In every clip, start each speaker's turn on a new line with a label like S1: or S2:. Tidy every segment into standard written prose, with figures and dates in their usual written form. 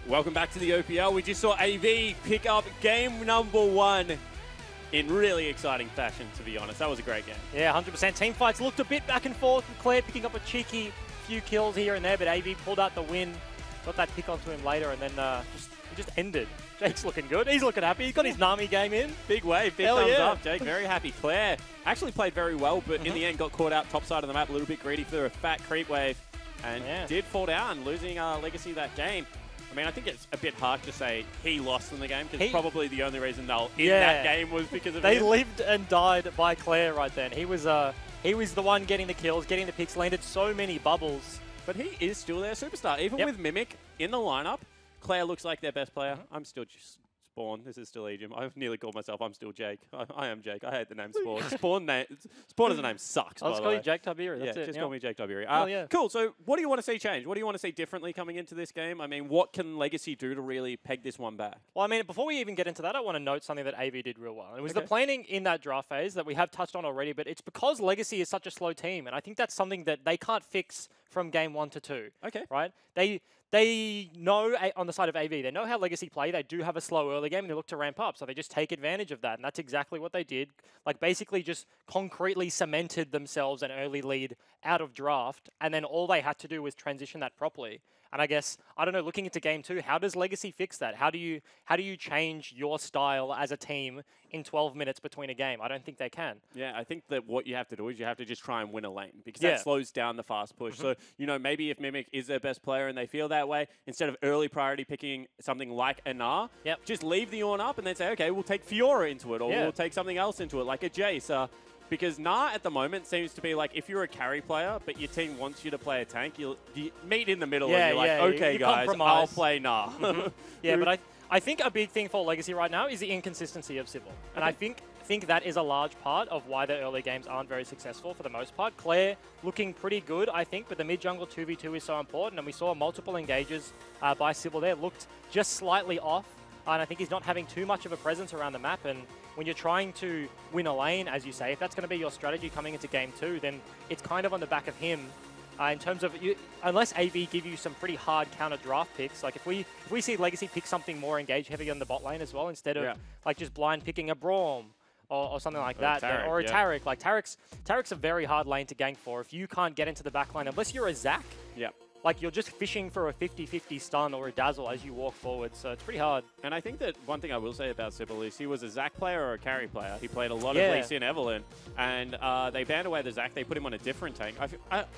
S1: Welcome back to the OPL. We just saw AV pick up game number 1 in really exciting fashion, to be honest. That was a great game.
S2: Yeah, 100%. Team fights looked a bit back and forth with Claire picking up a cheeky few kills here and there, but AV pulled out the win, got that pick onto him later, and then it just ended. Jake's looking good. He's looking happy. He's got his Nami game in.
S1: Big wave. Big thumbs up, Jake. Very happy. Claire actually played very well, but in the end got caught out top side of the map, a little bit greedy for a fat creep wave, and did fall down, losing Legacy that game. I mean, I think it's a bit harsh to say he lost in the game, because probably the only reason they'll in that game was because of
S2: They
S1: him.
S2: lived and died by Claire right then. He was the one getting the kills, getting the picks, landed so many bubbles.
S1: But he is still their superstar. Even with Mimic in the lineup, Claire looks like their best player. I'm still just Spawn. This is still Egypt. I've nearly called myself I'm still Jake. I am Jake. I hate the name Spawn. Spawn as a name sucks,
S2: I'll just call you Jake Tiberi.
S1: That's
S2: it.
S1: Just call me Jake Tiberi. Cool. So what do you want to see change? What do you want to see differently coming into this game? I mean, what can Legacy do to really peg this one back?
S2: Well, I mean, before we even get into that, I want to note something that AV did real well. And it was the planning in that draft phase that we have touched on already, but it's because Legacy is such a slow team, and I think that's something that they can't fix from game 1 to 2.
S1: Okay.
S2: Right? They know, on the side of AV, they know how Legacy play. They do have a slow early game, and they look to ramp up. So they just take advantage of that, and that's exactly what they did. Like, basically just concretely cemented themselves an early lead out of draft, and then all they had to do was transition that properly. And I guess, I don't know, looking into game 2, how does Legacy fix that? How do you change your style as a team in 12 minutes between a game? I don't think they can.
S1: Yeah, I think that what you have to do is you have to just try and win a lane, because that slows down the fast push. So, you know, maybe if Mimic is their best player and they feel that way, instead of early priority picking something like a Gnar, just leave the Ornn up and then say, okay, we'll take Fiora into it, or we'll take something else into it, like a Jace. Because Gnar at the moment seems to be like, if you're a carry player, but your team wants you to play a tank, you meet in the middle and you're like, okay, guys, I'll play Gnar.
S2: Yeah, but I think a big thing for Legacy right now is the inconsistency of Sybil. And I think that is a large part of why their early games aren't very successful for the most part. Claire looking pretty good, I think, but the mid-jungle 2v2 is so important, and we saw multiple engages by Sybil there, looked just slightly off, and I think he's not having too much of a presence around the map, and when you're trying to win a lane, as you say, if that's going to be your strategy coming into game 2, then it's kind of on the back of him. In terms of, unless AV give you some pretty hard counter draft picks, like if we see Legacy pick something more engage heavy on the bot lane as well, instead of like just blind picking a Braum or something like that, or a Taric. Like Taric's a very hard lane to gank for. If you can't get into the back line, unless you're a Zac, like you're just fishing for a 50-50 stun or a dazzle as you walk forward, so it's pretty hard.
S1: And I think that one thing I will say about Sybil is he was a Zac player or a carry player. He played a lot of Lee Sin Evelynn, and they banned away the Zac. They put him on a different tank.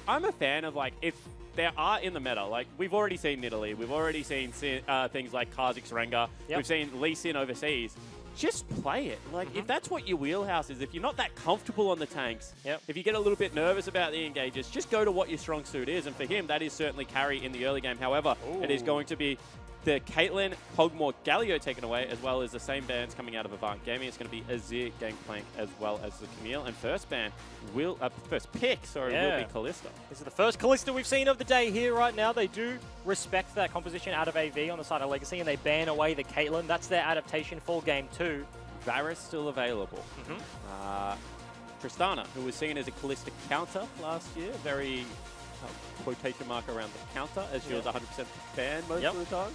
S1: I'm a fan of, like, if there are in the meta, like we've already seen Nidalee, we've already seen things like Kha'Zix's Rengar, we've seen Lee Sin overseas. Just play it. Like, if that's what your wheelhouse is, if you're not that comfortable on the tanks, if you get a little bit nervous about the engages, just go to what your strong suit is. And for him, that is certainly carry in the early game. However, it is going to be the Caitlyn, Hogmore, Galio taken away, as well as the same bans coming out of Avant Gaming. It's going to be Azir, Gangplank, as well as the Camille. And first ban will, first pick, sorry, will be Kalista.
S2: This is the first Kalista we've seen of the day here right now. They do respect that composition out of AV on the side of Legacy, and they ban away the Caitlyn. That's their adaptation for game 2.
S1: Varus still available. Tristana, who was seen as a Kalista counter last year, very quotation mark around the counter, as she was 100% banned most of the time.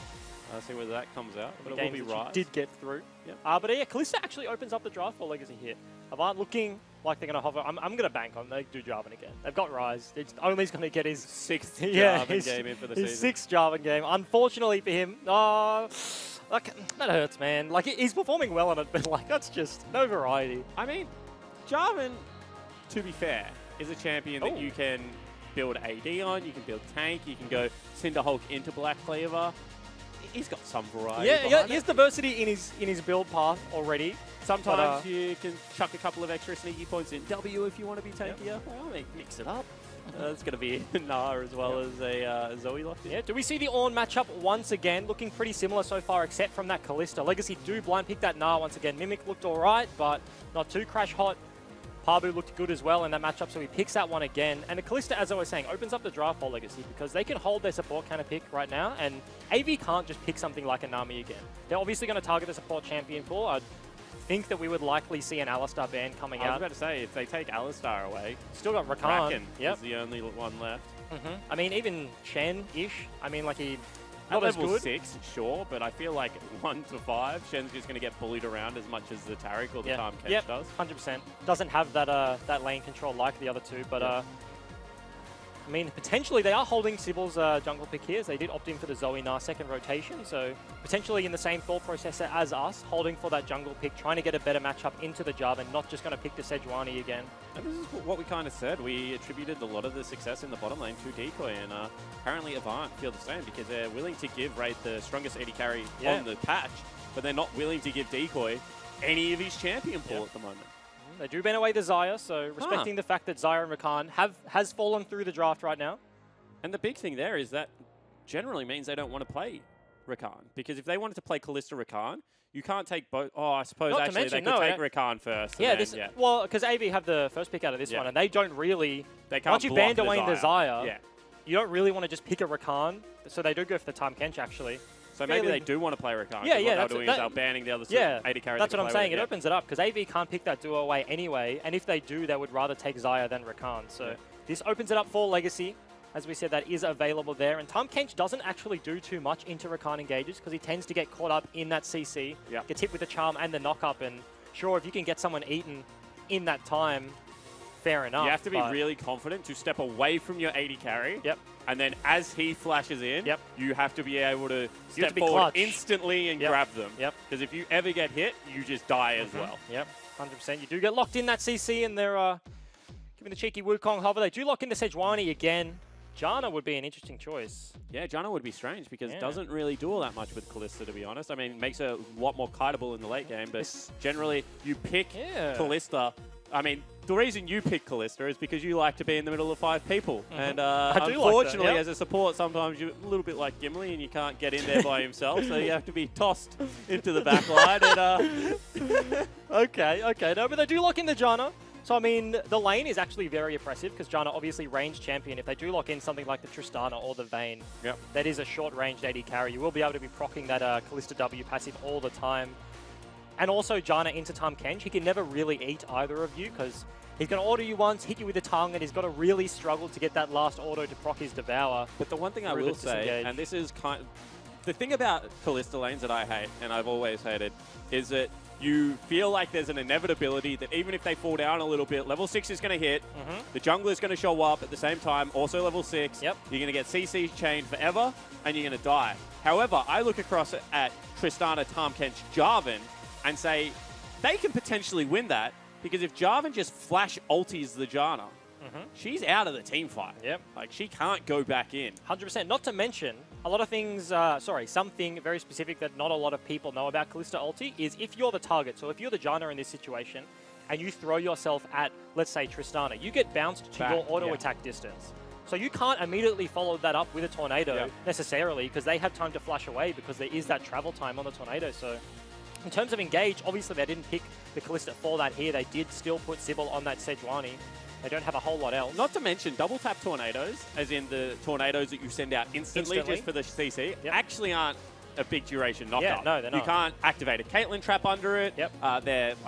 S1: See whether that comes out, but it will be right.
S2: Did get through. But yeah, Kalista actually opens up the draft for Legacy here. Avant looking like they're going to hover. I'm going to bank on they do Jarvan again. They've got Ryze. It's only going to get his
S1: 6th Jarvan game in for the season.
S2: His 6th Jarvan game. Unfortunately for him, like, that hurts, man. Like, he's performing well on it, but like, that's just no variety.
S1: I mean, Jarvan, to be fair, is a champion that you can build AD on, you can build tank, you can go Cinderhulk into Black Cleaver. He's got some variety.
S2: Yeah, he has diversity in his build path already.
S1: Sometimes you can chuck a couple of extra sneaky points in W if you want to be tankier. Well, mix it up. It's going to be Gnar as well as a Zoe locked in.
S2: Yeah, do we see the Ornn matchup once again? Looking pretty similar so far, except from that Kalista. Legacy do blind pick that Gnar once again. Mimic looked alright, but not too crash hot. Pabu looked good as well in that matchup, so he picks that one again. And the Kalista, as I was saying, opens up the draft for Legacy because they can hold their support counter pick right now, and AV can't just pick something like a Nami again. They're obviously going to target the support champion pool. I'd think that we would likely see an Alistar ban coming out.
S1: I was about to say, if they take Alistar away,
S2: still got Rakan.
S1: Is the only one left.
S2: I mean, even Shen-ish. I mean, like Not as
S1: level
S2: good.
S1: 6, sure, but I feel like 1 to 5, Shen's just going to get bullied around as much as the Taric or the Tahm Kench does.
S2: 100%. Doesn't have that that lane control like the other two, but I mean, potentially they are holding Sybil's jungle pick here, as they did opt in for the Zoe Nar second rotation, so potentially in the same thought process as us, holding for that jungle pick, trying to get a better matchup into the Jarvan, not just going to pick the Sejuani again.
S1: And this is what we kind of said. We attributed a lot of the success in the bottom lane to Decoy, and apparently Avant feel the same because they're willing to give Raid the strongest AD carry on the patch, but they're not willing to give Decoy any of his champion pool at the moment.
S2: They do ban away the Xayah, so respecting the fact that Xayah and Rakan has fallen through the draft right now.
S1: And the big thing there is that generally means they don't want to play Rakan, because if they wanted to play Kalista Rakan, you can't take both. Oh, I suppose
S2: Not
S1: actually they could take Rakan first.
S2: Yeah,
S1: then,
S2: well, because AV have the first pick out of this one, and they don't really.
S1: They can't
S2: once you banned away the Xayah, you don't really want to just pick a Rakan, so they do go for the Tahm Kench actually.
S1: So maybe they do want to play Rakan.
S2: Yeah,
S1: what they're doing is they're banning the other AD carry.
S2: That's what I'm saying. It opens it up because AV can't pick that duo away anyway, and if they do, they would rather take Xayah than Rakan. So this opens it up for Legacy. As we said, that is available there. And Tahm Kench doesn't actually do too much into Rakan engages because he tends to get caught up in that CC, gets hit with the charm and the knock-up. And sure, if you can get someone eaten in that time, fair enough.
S1: You have to be really confident to step away from your AD carry. And then as he flashes in, you have to be able to step forward instantly and grab them. Because if you ever get hit, you just die as well.
S2: 100%. You do get locked in that CC, and they're giving the cheeky Wukong hover. They do lock in the Sejuani again. Janna would be an interesting choice.
S1: Yeah, Janna would be strange because it doesn't really do all that much with Kalista, to be honest. I mean, it makes her a lot more kiteable in the late game, but generally you pick Kalista. I mean, the reason you pick Kalista is because you like to be in the middle of 5 people. And unfortunately, as a support, sometimes you're a little bit like Gimli and you can't get in there by himself, so you have to be tossed into the back line. And,
S2: okay. No, but they do lock in the Janna. So, I mean, the lane is actually very oppressive because Janna obviously range champion. If they do lock in something like the Tristana or the Vayne, that is a short-ranged AD carry. You will be able to be proccing that Kalista W passive all the time. And also Janna into Tahm Kench. He can never really eat either of you because he's going to auto you once, hit you with the tongue, and he's got to really struggle to get that last auto to proc his Devour.
S1: But the one thing I will say, and this is the thing about Kalista lanes that I hate, and I've always hated, is that you feel like there's an inevitability that even if they fall down a little bit, level 6 is going to hit, the jungler is going to show up at the same time, also level 6, you're going to get CC chained forever, and you're going to die. However, I look across at Tristana, Tahm Kench, Jarvan, and say they can potentially win that, because if Jarvan just flash ultis the Janna, she's out of the team fight. Like, she can't go back in.
S2: 100%. Not to mention, a lot of things, something very specific that not a lot of people know about Kalista ulti is if you're the target. So if you're the Janna in this situation and you throw yourself at, let's say, Tristana, you get bounced to your auto attack distance. So you can't immediately follow that up with a tornado necessarily because they have time to flash away because there is that travel time on the tornado. So in terms of engage, obviously they didn't pick the Kalista for that here. They did still put Sybil on that Sejuani. They don't have a whole lot else.
S1: Not to mention double tap tornadoes, as in the tornadoes that you send out instantly. Just for the CC, actually aren't a big duration knockup.
S2: No, they're not.
S1: You can't activate a Caitlyn trap under it. I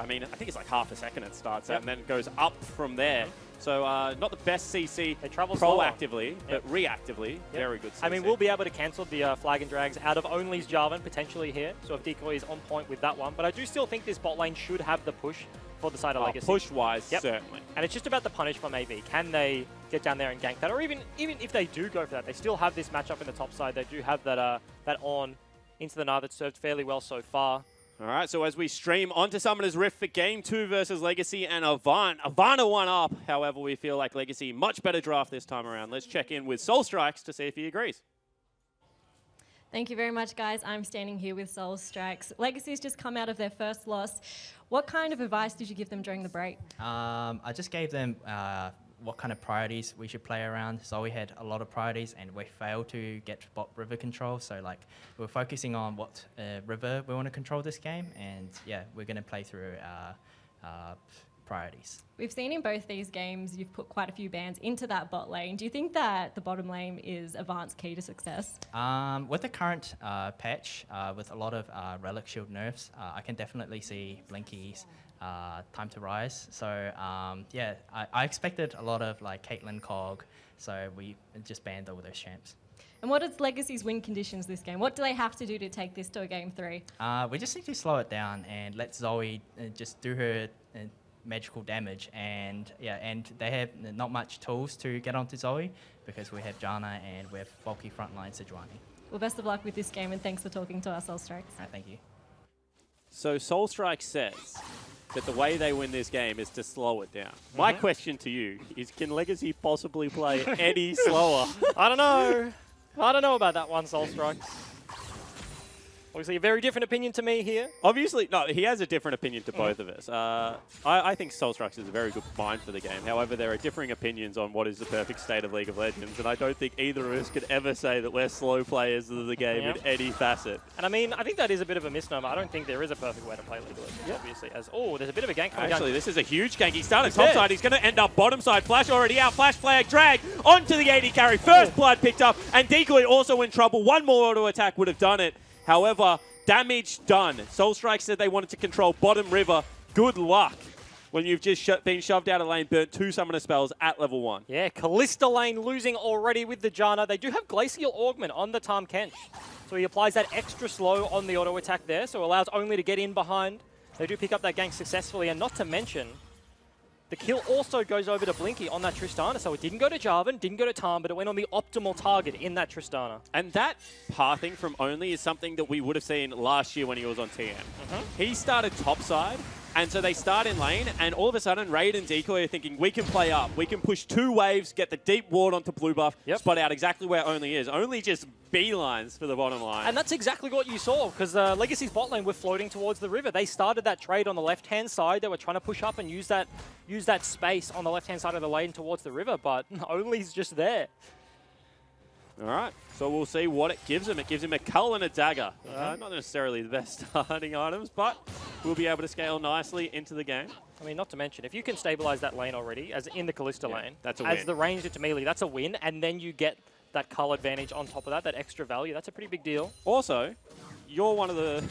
S1: mean, I think it's like half a second it starts out, and then it goes up from there. So not the best CC
S2: they travel
S1: proactively, but reactively, very good CC.
S2: I mean, we'll be able to cancel the flag and drags out of Only's Jarvan potentially here. So if Decoy is on point with that one. But I do still think this bot lane should have the push for the side of Legacy.
S1: Push-wise, certainly.
S2: And it's just about the punish from AV. Can they get down there and gank that? Or even if they do go for that, they still have this matchup in the top side. They do have that that on into the Gnar that's served fairly well so far.
S1: All right, so as we stream onto Summoner's Rift for Game 2 versus Legacy and Avant. Avant are 1 up. However, we feel like Legacy much better draft this time around. Let's check in with Soul Strikes to see if he agrees.
S3: Thank you very much, guys. I'm standing here with Soul Strikes. Legacy's just come out of their first loss. What kind of advice did you give them during the break?
S4: I just gave them what kind of priorities we should play around. So we had a lot of priorities and we failed to get bot river control. So like we're focusing on what river we want to control this game, and yeah, we're going to play through priorities.
S3: We've seen in both these games you've put quite a few bans into that bot lane. Do you think that the bottom lane is Avant's key to success?
S4: With the current patch, with a lot of relic shield nerfs, I can definitely see Blinky's time to rise. So yeah, I expected a lot of like Caitlyn Cog, so we just banned all those champs.
S3: And what is Legacy's win conditions this game? What do they have to do to take this to a game 3?
S4: We just need to slow it down and let Zoe just do her magical damage. And yeah, and they have not much tools to get onto Zoe because we have Jana and we have bulky frontline Sejuani.
S3: Well, best of luck with this game, and thanks for talking to us, Soul Strikes.
S4: Thank you.
S1: So Soul Strike says that the way they win this game is to slow it down. My question to you is, can Legacy possibly play any slower?
S2: I don't know. I don't know about that one, Soul Strikes. Obviously, a very different opinion to me here.
S1: Obviously, no, he has a different opinion to both of us. I think Soul Strikes is a very good mind for the game. However, there are differing opinions on what is the perfect state of League of Legends, and I don't think either of us could ever say that we're slow players of the game in any facet.
S2: And I mean, I think that is a bit of a misnomer. I don't think there is a perfect way to play League of Legends, obviously. Oh, there's a bit of a gank coming
S1: Actually,
S2: down.
S1: this is a huge gank. He started top side. He's going to end up bottom side. Flash already out. Flash flag drag onto the AD carry. First blood picked up, and Decoy also in trouble. One more auto attack would have done it. However, damage done. Soul Strike said they wanted to control bottom river. Good luck when you've just been shoved out of lane, burnt 2 summoner spells at level 1.
S2: Yeah, Callista lane losing already with the Jana. They do have Glacial Augment on the Tahm Kench. So he applies that extra slow on the auto attack there, so allows only to get in behind. They do pick up that gank successfully, and not to mention, the kill also goes over to Blinky on that Tristana, so it didn't go to Jarvan, didn't go to Tahm, but it went on the optimal target in that Tristana.
S1: And that pathing from Only is something that we would have seen last year when he was on TM. He started topside, and so they start in lane, and all of a sudden, Raid and Decoy are thinking, we can play up. We can push 2 waves, get the deep ward onto blue buff, spot out exactly where Only is. Only just beelines for the bottom line.
S2: And that's exactly what you saw, because Legacy's bot lane were floating towards the river. They started that trade on the left-hand side. They were trying to push up and use that space on the left-hand side of the lane towards the river, but Only's just there.
S1: All right, so we'll see what it gives him. It gives him a cull and a dagger. Not necessarily the best starting items, but we'll be able to scale nicely into the game.
S2: I mean, not to mention, if you can stabilize that lane already, as in the Callista lane,
S1: that's a
S2: as
S1: win.
S2: the ranged into melee, that's a win, and then you get that cull advantage on top of that, that extra value. That's a pretty big deal.
S1: Also, you're one of the...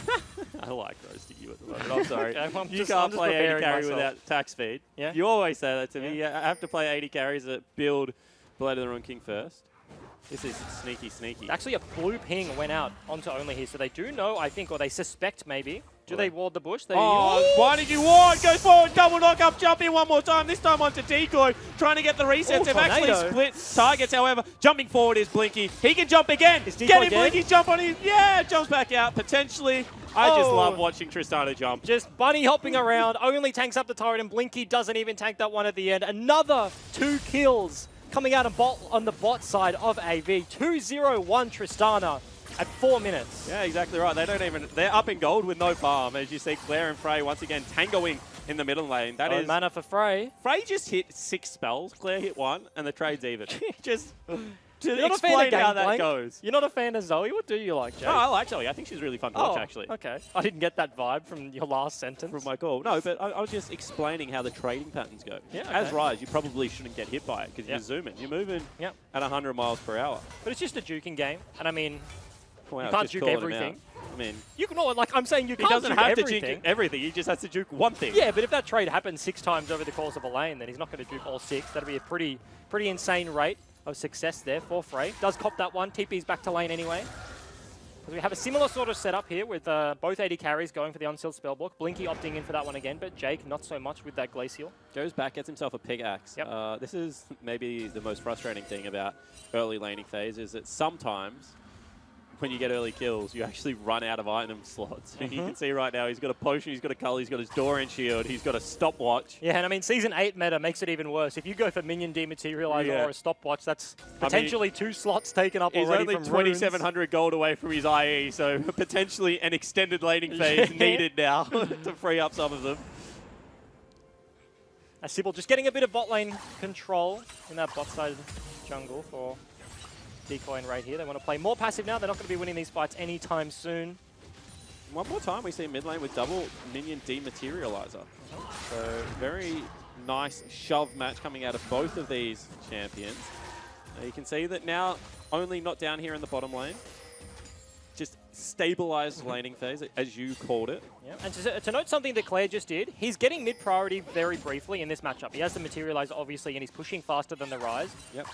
S1: I like roasting you at the moment. I'm sorry.
S2: Okay,
S1: you can't play 80 carry without tack speed.
S2: Yeah.
S1: You always say that to me. I have to play 80 carries that build Blade of the Rune King first. This is sneaky, sneaky.
S2: Actually, a blue ping went out onto Only here, so they do know, I think, or they suspect maybe. Do they ward the bush? They
S1: why did you ward? Goes forward, double knock up, jump in one more time. This time onto Decoy, trying to get the resets. They've actually split targets, however. Jumping forward is Blinky. He can jump again. Get him, Blinky, jump on his... Yeah, jumps back out, potentially. I just love watching Tristana jump.
S2: Just bunny hopping around, Only tanks up the turret, and Blinky doesn't even tank that one at the end. Another 2 kills coming out on the bot side of AV. 2-0-1 Tristana at 4 minutes.
S1: Yeah, exactly right. They're up in gold with no farm. As you see, Claire and Frey once again tangoing in the middle lane. That is
S2: mana for Frey.
S1: Frey just hit 6 spells. Claire hit 1, and the trade's even. Just
S2: to
S1: explain how that goes.
S2: You're not a fan of Zoe? What do you like, Jake?
S1: No, I like Zoe. I think she's really fun to watch, actually.
S2: Okay. I didn't get that vibe from your last sentence.
S1: From my call. No, but I was just explaining how the trading patterns go.
S2: Yeah, okay.
S1: As Rise, you probably shouldn't get hit by it because you're zooming. You're moving at 100 miles per hour.
S2: But it's just a juking game. And I mean,
S1: wow,
S2: you can't juke everything.
S1: I mean,
S2: you can all, like I'm saying, you can't
S1: he doesn't
S2: juke
S1: have
S2: everything.
S1: to juke everything. He just has to juke one thing.
S2: Yeah, but if that trade happens 6 times over the course of a lane, then he's not going to juke all 6. That'd be a pretty insane rate of success there for Frey. Does cop that one. TP's back to lane anyway. We have a similar sort of setup here with both 80 carries going for the unsealed spellbook. Blinky opting in for that one again, but Jake not so much with that Glacial.
S1: Goes back, gets himself a pickaxe.
S2: Yep.
S1: This is maybe the most frustrating thing about early laning phase is that sometimes when you get early kills, you actually run out of item slots. And you can see right now, he's got a potion, he's got a cull, he's got his Dorian shield, he's got a stopwatch.
S2: Yeah, and I mean, Season 8 meta makes it even worse. If you go for Minion Dematerializer or a stopwatch, that's potentially 2 slots taken up already from
S1: He's only 2,700 gold away from his IE, so potentially an extended laning phase needed now to free up some of them.
S2: Sybil just getting a bit of bot lane control in that bot side jungle for Decoy and Raid here. They want to play more passive now. They're not going to be winning these fights anytime soon.
S1: One more time, we see mid lane with double Minion Dematerializer. So very nice shove match coming out of both of these champions. You can see that now Only not down here in the bottom lane. Just stabilized laning phase, as you called it.
S2: Yeah. And to note something that Claire just did, he's getting mid priority very briefly in this matchup. He has the Materialize, obviously, and he's pushing faster than the Rise.
S1: Yep.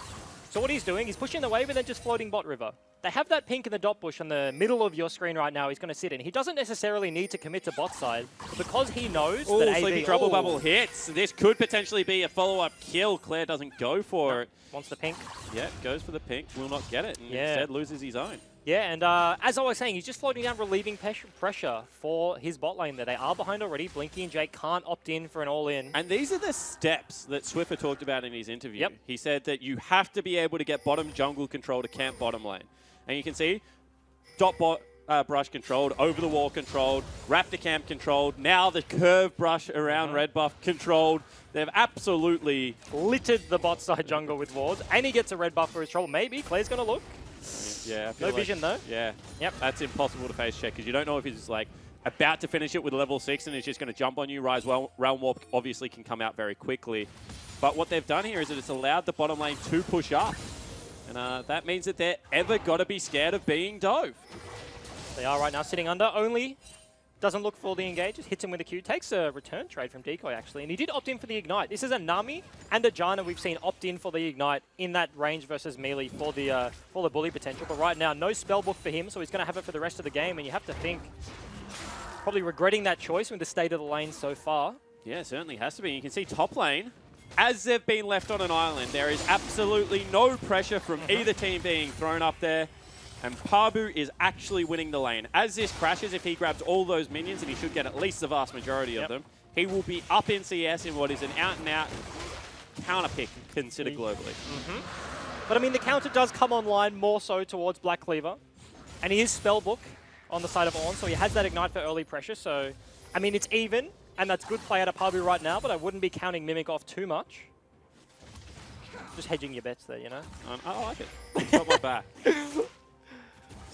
S2: So what he's doing, he's pushing the wave and then just floating bot river. They have that pink in the dot bush in the middle of your screen right now he's going to sit in. He doesn't necessarily need to commit to bot side because he knows that AV...
S1: Sleepy Trouble Bubble hits. This could potentially be a follow-up kill. Claire doesn't go for it.
S2: Wants the pink.
S1: Yeah, goes for the pink. Will not get it. And
S2: Yeah.
S1: instead loses his own.
S2: Yeah, and as I was saying, he's just floating down, relieving pressure for his bot lane there. They are behind already. Blinky and Jake can't opt in for an all-in.
S1: And these are the steps that Swiffer talked about in his interview.
S2: Yep.
S1: He said that you have to be able to get bottom jungle control to camp bottom lane. And you can see dot bot brush controlled, over the wall controlled, raptor camp controlled, now the curve brush around red buff controlled. They've absolutely
S2: Littered the bot side jungle with wards, and he gets a red buff for his trouble. Maybe Claire's going to look.
S1: Yeah, I feel
S2: No
S1: like,
S2: vision though.
S1: Yeah.
S2: Yep.
S1: That's impossible to face check because you don't know if he's like about to finish it with level 6 and he's just going to jump on you. Rise Realm Warp obviously can come out very quickly. But what they've done here is that it's allowed the bottom lane to push up. And that means that they're ever got to be scared of being dove.
S2: They are right now sitting under. Only doesn't look for the engage. Just hits him with a Q. Takes a return trade from Decoy, actually. And he did opt in for the Ignite. This is a Nami and a Janna we've seen opt in for the Ignite in that range versus melee for the bully potential. But right now, no spellbook for him, so he's going to have it for the rest of the game. And you have to think, probably regretting that choice with the state of the lane so far.
S1: Yeah, certainly has to be. You can see top lane, as they've been left on an island, there is absolutely no pressure from either team being thrown up there. And Pabu is actually winning the lane. As this crashes, if he grabs all those minions, and he should get at least the vast majority of them, he will be up in CS in what is an out-and-out counter pick considered globally.
S2: But I mean, the counter does come online more so towards Black Cleaver. And he is spellbook on the side of Ornn, so he has that Ignite for early pressure. So, I mean, it's even, and that's good play out of Pabu right now, but I wouldn't be counting Mimic off too much. Just hedging your bets there, you know?
S1: I like it. Got my back.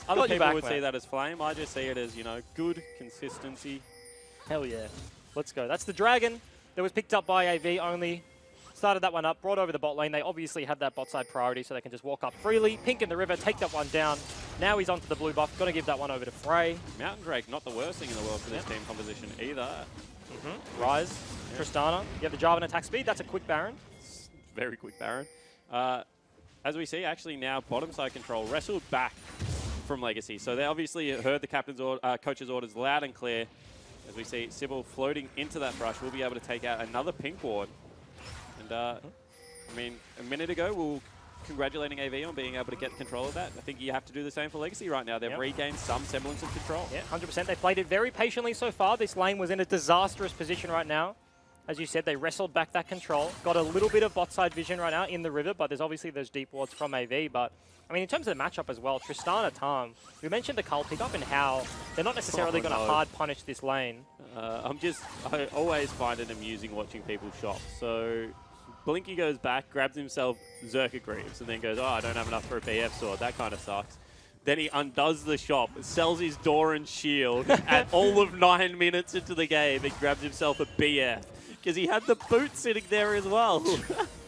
S1: Other people would see
S2: mate.
S1: that as flame. I just see it as, you know, good consistency.
S2: Hell yeah. Let's go. That's the Dragon that was picked up by AV only. Started that one up, brought over the bot lane. They obviously have that bot side priority, so they can just walk up freely. Pink in the river, take that one down. Now he's onto the blue buff. Got to give that one over to Frey.
S1: Mountain Drake, not the worst thing in the world for this team composition either.
S2: Rise, Tristana. You have the Jarvan attack speed. That's a quick Baron.
S1: Very quick Baron. As we see, actually now bottom side control wrestled back from Legacy. So they obviously heard the captain's coach's orders loud and clear. As we see Sybil floating into that brush, we'll be able to take out another pink ward. And I mean, a minute ago, we were congratulating AV on being able to get control of that. I think you have to do the same for Legacy right now. They've regained some semblance of control.
S2: Yeah, 100%. They played it very patiently so far. This lane was in a disastrous position right now. As you said, they wrestled back that control. Got a little bit of bot side vision right now in the river, but there's obviously those deep wards from AV. But, I mean, in terms of the matchup as well, Tristana, Tam, we mentioned the cull pickup and how they're not necessarily going to hard punish this lane.
S1: I always find it amusing watching people shop. So Blinky goes back, grabs himself Zerka Greaves, and then goes, oh, I don't have enough for a BF sword. That kind of sucks. Then he undoes the shop, sells his door and shield at all of 9 minutes into the game and grabs himself a BF. Because he had the boot sitting there as well.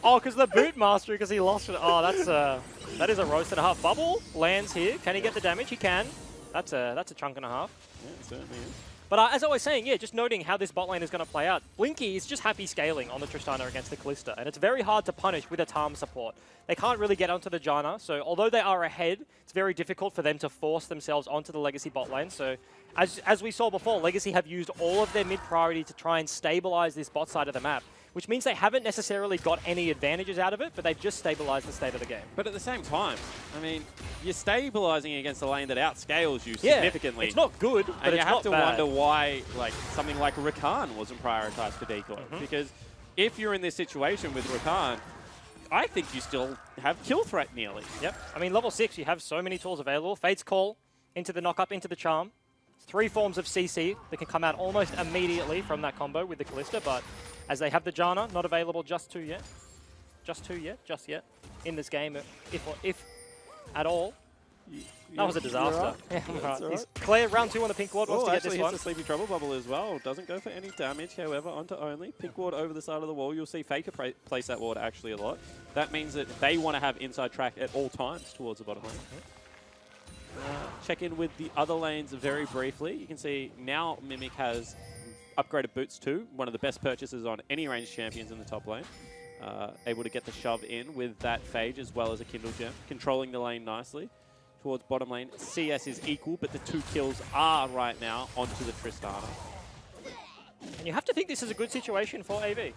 S2: Oh, because the boot master, because he lost it. Oh, that is a roast and a half. Bubble lands here. Can he get the damage? He can. That's a chunk and a half.
S1: Yeah, it certainly is.
S2: But as I was saying, yeah, just noting how this bot lane is going to play out. Blinky is just happy scaling on the Tristana against the Callista, and it's very hard to punish with a Tarm support. They can't really get onto the Janna, so although they are ahead, it's very difficult for them to force themselves onto the Legacy bot lane. So as we saw before, Legacy have used all of their mid-priority to try and stabilize this bot side of the map, which means they haven't necessarily got any advantages out of it, but they've just stabilized the state of the game.
S1: But at the same time, I mean, you're stabilizing against a lane that outscales you significantly.
S2: It's not good, but
S1: and
S2: it's
S1: you have to
S2: bad.
S1: wonder why, like, something like Rakan wasn't prioritized for Decoy. Because if you're in this situation with Rakan, I think you still have kill threat nearly.
S2: Yep. I mean, level 6, you have so many tools available. Fate's Call, into the knock-up, into the Charm. 3 forms of CC that can come out almost immediately from that combo with the Callista, but as they have the Janna, not available just yet in this game, if at all. That was a disaster.
S1: Right.
S2: Right. Claire, round 2 on the pink ward, wants to get this
S1: hits
S2: one.
S1: the Sleepy Trouble Bubble as well. Doesn't go for any damage, however, onto only. Pink ward over the side of the wall. You'll see Faker place that ward actually a lot. That means that they want to have inside track at all times towards the bottom lane. Check in with the other lanes very briefly. You can see now Mimic has upgraded boots too, one of the best purchases on any range champions in the top lane. Able to get the shove in with that Phage as well as a Kindle Gem, controlling the lane nicely. Towards bottom lane, CS is equal, but the 2 kills are right now onto the Tristana.
S2: And you have to think this is a good situation for AV.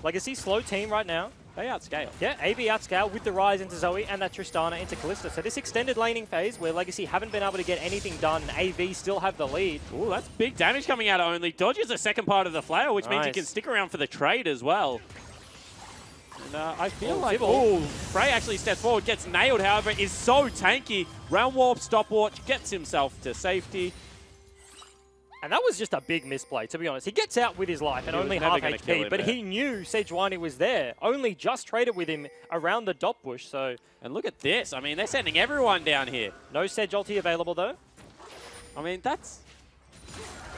S2: Legacy, slow team right now.
S1: They outscale.
S2: Yeah, AV outscale with the rise into Zoe and that Tristana into Kalista. So this extended laning phase where Legacy haven't been able to get anything done, AV still have the lead.
S1: Ooh, that's big damage coming out of Only. Dodges the second part of the flail, which means he can stick around for the trade as well. And I feel like, Frey actually steps forward, gets nailed, however, is so tanky. Realm Warp, stopwatch, gets himself to safety.
S2: And that was just a big misplay, to be honest. He gets out with his life and only half HP, but he knew Sejuani was there. Only just traded with him around the dot bush, so...
S1: And look at this. I mean, they're sending everyone down here.
S2: No Sej ulti available, though.
S1: I mean, that's...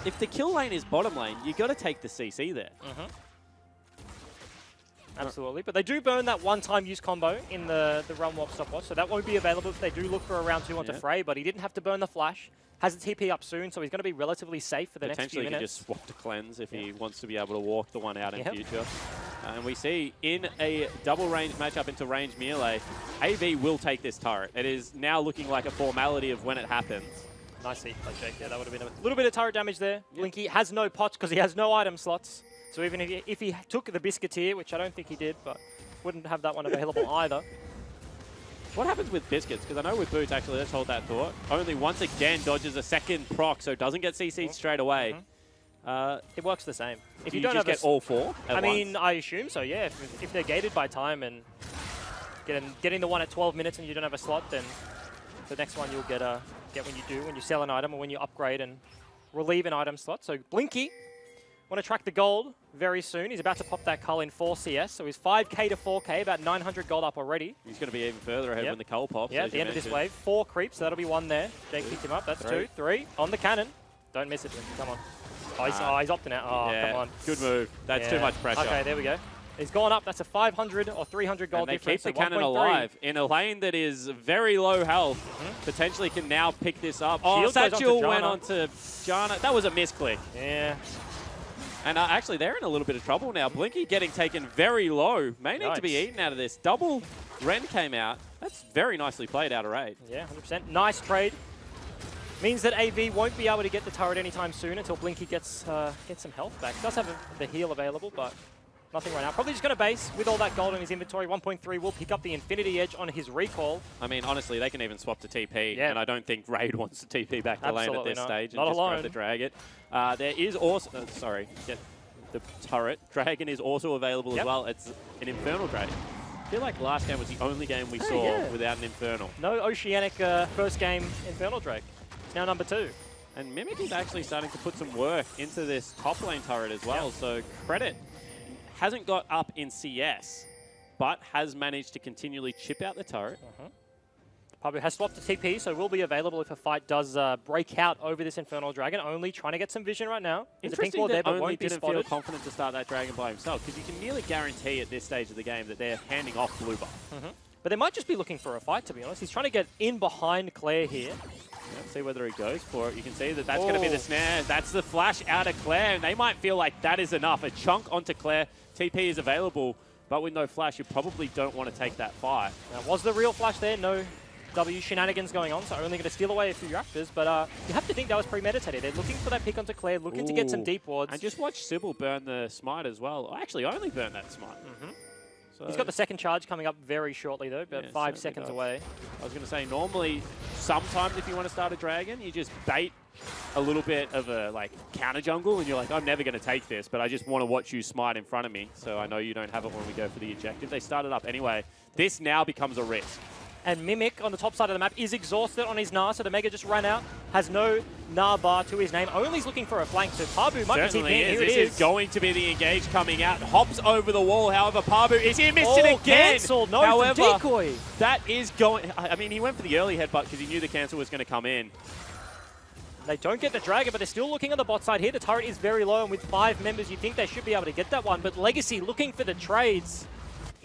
S1: If the kill lane is bottom lane, you got to take the CC there.
S2: Absolutely, but they do burn that one-time use combo in the Realm Warp stopwatch, so that won't be available if they do look for a round 2 onto Frey, but he didn't have to burn the flash. Has a TP up soon, so he's going to be relatively safe for the next few minutes.
S1: Potentially he could just swap to cleanse if he wants to be able to walk the one out in future. And we see in a double range matchup into range melee, AV will take this turret. It is now looking like a formality of when it happens.
S2: Nice play, Jake. Yeah, that would have been a little bit of turret damage there. Blinky has no pots because he has no item slots. So even if he took the Biscuiteer, which I don't think he did, but wouldn't have that one available either.
S1: What happens with Biscuits? Because I know with Boots, actually, let's hold that thought. Only once again dodges a second proc, so doesn't get CC'd straight away.
S2: It works the same. If
S1: you don't just get all 4 at
S2: once? I assume so, yeah. If they're gated by time and getting the one at 12 minutes and you don't have a slot, then the next one you'll get when you sell an item or when you upgrade and relieve an item slot. So Blinky want to track the gold very soon. He's about to pop that cull in 4 CS, so he's 5k to 4k, about 900 gold up already.
S1: He's going to be even further ahead when the cull pops.
S2: Yeah, at the end of this wave. 4 creeps, so that'll be 1 there. Jake picked him up. That's 2, 3 on the cannon. Don't miss it, come on. Oh, he's opting out. Oh, come on.
S1: Good move. That's too much pressure.
S2: Okay, there we go. He's gone up. That's a 500 or 300 gold
S1: and
S2: difference.
S1: They keep the cannon alive in a lane that is very low health. Potentially can now pick this up. Oh, Satchel went onto Jana. That was a misclick.
S2: Yeah.
S1: And actually, they're in a little bit of trouble now. Blinky getting taken very low. May need to be eaten out of this. Double Ren came out. That's very nicely played out of raid.
S2: Yeah, 100%. Nice trade. Means that AV won't be able to get the turret anytime soon until Blinky gets some health back. Does have the heal available, but nothing right now. Probably just going to base with all that gold in his inventory. 1.3 will pick up the Infinity Edge on his recall.
S1: I mean, honestly, they can even swap to TP, and I don't think Raid wants to TP back the lane at this stage and just grab the Dragon. There is also, get the turret. Dragon is also available as well. It's an Infernal Dragon. I feel like last game was the only game we saw without an Infernal.
S2: No Oceanic first game Infernal Drake. It's now number 2.
S1: And Mimic is actually starting to put some work into this top lane turret as well, so credit. Hasn't got up in CS, but has managed to continually chip out the turret.
S2: Pabu has swapped to TP, so will be available if a fight does break out over this Infernal Dragon. Only trying to get some vision right now.
S1: Interesting that Only didn't feel confident to start that Dragon by himself, because you can nearly guarantee at this stage of the game that they're handing off blue buff.
S2: But they might just be looking for a fight, to be honest. He's trying to get in behind Claire here.
S1: See whether he goes for it. You can see that that's going to be the snare. That's the flash out of Claire, and they might feel like that is enough. A chunk onto Claire. TP is available, but with no flash, you probably don't want to take that fight.
S2: Now, was the real flash there? No W shenanigans going on, so only going to steal away a few Raptors, but you have to think that was premeditated. They're looking for that pick onto Claire, looking to get some deep wards.
S1: And just watch Sybil burn the smite as well. Actually, only burn that smite.
S2: So he's got the second charge coming up very shortly, though, about 5 seconds away.
S1: I was going to say, normally, sometimes if you want to start a Dragon, you just bait a little bit of a counter jungle, and you're like, I'm never going to take this, but I just want to watch you smite in front of me, so I know you don't have it when we go for the ejective. They started up anyway. This now becomes a risk.
S2: And Mimic on the top side of the map is exhausted on his Gnar, so the Mega just ran out. Has no Gnar bar to his name. Only's looking for a flank, so Pabu might be TPing. Here
S1: this is going to be the engage coming out. Hops over the wall, however, Pabu is here, missed it again.
S2: Cancelled. No,
S1: however,
S2: decoy.
S1: That is going... I mean, he went for the early headbutt because he knew the cancel was going to come in.
S2: They don't get the Dragon, but they're still looking on the bot side here. The turret is very low, and with 5 members, you think they should be able to get that one. But Legacy looking for the trades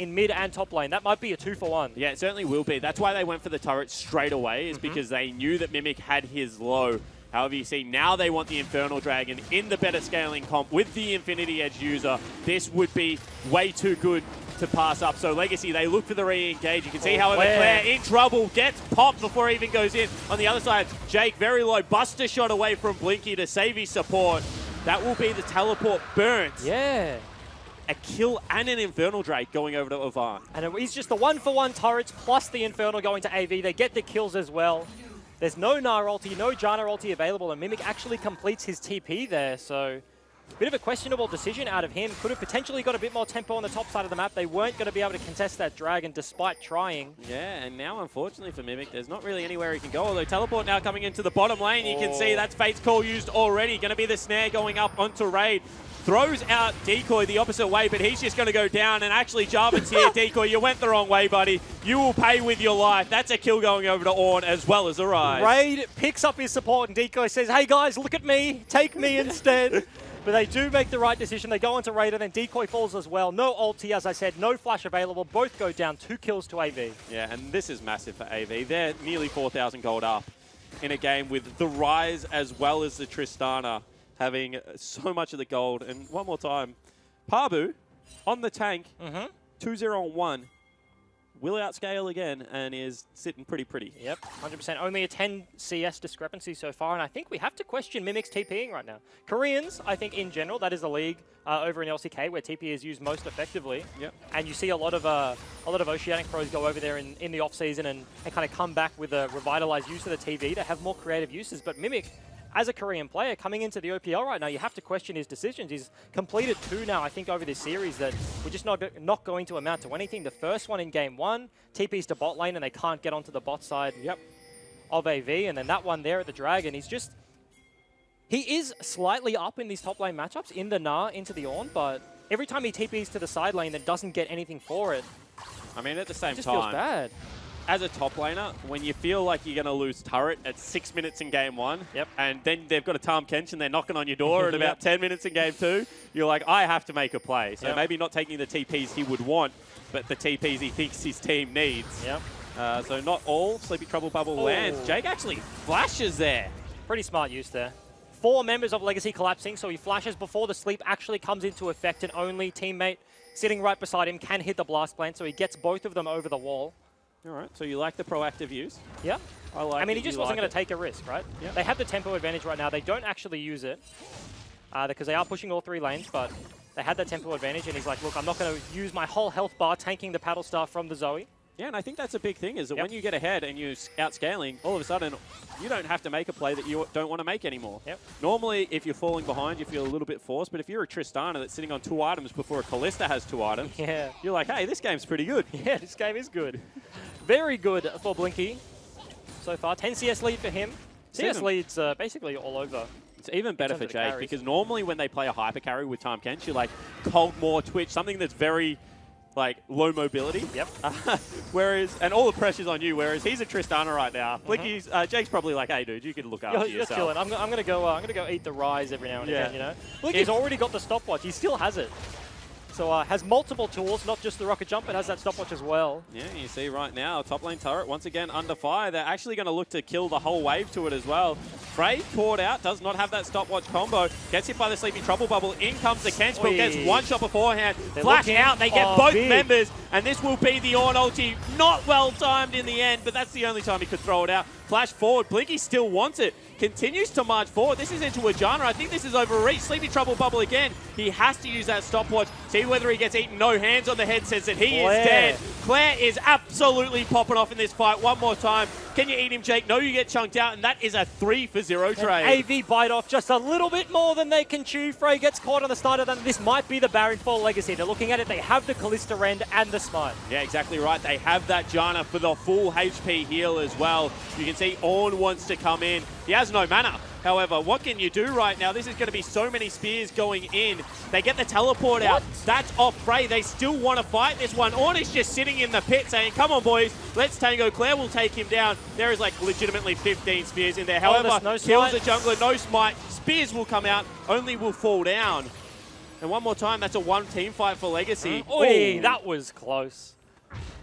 S2: in mid and top lane. That might be a 2-for-1.
S1: Yeah, it certainly will be. That's why they went for the turret straight away, is because they knew that Mimic had his low. However, you see, now they want the Infernal Dragon in the better scaling comp with the Infinity Edge user. This would be way too good to pass up. So Legacy, they look for the re-engage. You can see, however, Claire in trouble, gets popped before he even goes in. On the other side, Jake very low, buster shot away from Blinky to save his support. That will be the teleport burnt.
S2: Yeah.
S1: A kill and an Infernal Drake going over to Avant.
S2: And it's just the 1-for-1 turrets plus the Infernal going to AV. They get the kills as well. There's no Gnar ulti, no Janna ulti available, and Mimic actually completes his TP there, so a bit of a questionable decision out of him. Could have potentially got a bit more tempo on the top side of the map. They weren't going to be able to contest that dragon despite trying. Yeah,
S1: and now, unfortunately for Mimic, there's not really anywhere he can go, although teleport now coming into the bottom lane. You can see that's Fate's Call used already. Going to be the snare going up onto Raid. Throws out Decoy the opposite way, but he's just going to go down. And actually, Jarvan's here. Decoy, you went the wrong way, buddy. You will pay with your life. That's a kill going over to Ornn as well as a rise.
S2: Raid picks up his support, and Decoy says, hey guys, look at me. Take me instead. But they do make the right decision. They go into Raid, and then Decoy falls as well. No ulti, as I said. No flash available. Both go down. 2 kills to AV.
S1: Yeah, and this is massive for AV. They're nearly 4,000 gold up in a game with the Rise as well as the Tristana having so much of the gold. And one more time, Pabu on the tank, 2-0 on 1, will outscale again and is sitting pretty.
S2: Yep, 100%. Only a 10 CS discrepancy so far, and I think we have to question Mimic's TPing right now. Koreans, I think in general, that is the league over in LCK where TP is used most effectively.
S1: Yep.
S2: And you see a lot of Oceanic pros go over there in the off season and kind of come back with a revitalized use of the TV to have more creative uses. But Mimic, as a Korean player coming into the OPL right now, you have to question his decisions. He's completed 2 now, I think, over this series that we're just not going to amount to anything. The first one in game 1, TP's to bot lane and they can't get onto the bot side of AV. And then that one there at the Dragon, he is slightly up in these top lane matchups in the Gnar into the Ornn, but every time he TPs to the side lane and doesn't get anything for it,
S1: I mean, at the same time,
S2: it just feels bad.
S1: As a top laner, when you feel like you're going to lose turret at 6 minutes in game 1, and then they've got a Tahm Kench and they're knocking on your door at about 10 minutes in game 2, you're like, I have to make a play. So maybe not taking the TPs he would want, but the TPs he thinks his team needs. So not all Sleepy Trouble Bubble lands. Jake actually flashes there.
S2: Pretty smart use there. 4 members of Legacy collapsing, so he flashes before the sleep actually comes into effect, and only teammate sitting right beside him can hit the blast plant, so he gets both of them over the wall.
S1: All right, so you like the proactive use?
S2: Yeah. I mean, he just wasn't going to
S1: take
S2: take a risk, right? They have the tempo advantage right now. They don't actually use it because they are pushing all 3 lanes, but they had that tempo advantage, and he's like, look, I'm not going to use my whole health bar tanking the Paddle Star from the Zoe.
S1: Yeah, and I think that's a big thing, is that when you get ahead and you're outscaling, all of a sudden, you don't have to make a play that you don't want to make anymore. Normally, if you're falling behind, you feel a little bit forced, but if you're a Tristana that's sitting on 2 items before a Kalista has 2 items, you're like, hey, this game's pretty good.
S2: Yeah, this game is good. Very good for Blinky so far. 10 CS lead for him. CS lead's basically all over.
S1: It's even better for Jake, because normally when they play a hyper carry with Tahm Kench, you're like Coldmore, Twitch, something that's very like low mobility. Whereas, and all the pressure's on you. Whereas he's a Tristana right now. Blinky's, Jake's probably like, hey dude, you can look after yourself.
S2: You're chilling. I'm gonna go eat the Rise every now and again. You know, Blinky's already got the stopwatch. He still has it. So has multiple tools, not just the rocket jump, it has that stopwatch as well.
S1: Yeah, you see right now, top lane turret once again under fire. They're actually going to look to kill the whole wave to it as well. Frey caught out, does not have that stopwatch combo. Gets hit by the Sleepy Trouble Bubble. In comes the Kench, but gets one shot beforehand. Flash out, they get both members, and this will be the Ornn ulti. Not well timed in the end, but that's the only time he could throw it out. Flash forward, Blinky still wants it. Continues to march forward. This is into a Janna. I think this is overreach. Sleepy Trouble Bubble again. He has to use that stopwatch. See whether he gets eaten. No hands on the head says that he is dead. Claire is absolutely popping off in this fight. One more time. Can you eat him, Jake? No, you get chunked out, and that is a 3-for-0 trade.
S2: AV bite off just a little bit more than they can chew. Frey gets caught on the start of them. This might be the Baron for Legacy. They're looking at it. They have the Kalista Rend and the Smite.
S1: Yeah, exactly right. They have that Janna for the full HP heal as well. You can see Ornn wants to come in. He has no mana. However, what can you do right now? This is going to be so many spears going in. They get the teleport out. That's off Frey. They still want to fight this one. Ornn is just sitting in the pit saying, come on, boys, let's tango. Claire will take him down. There is like legitimately 15 spears in there. However,
S2: no
S1: kills the jungler, no smite. Spears will come out, only will fall down. And one more time, that's a one team fight for Legacy.
S2: Oi, that was close.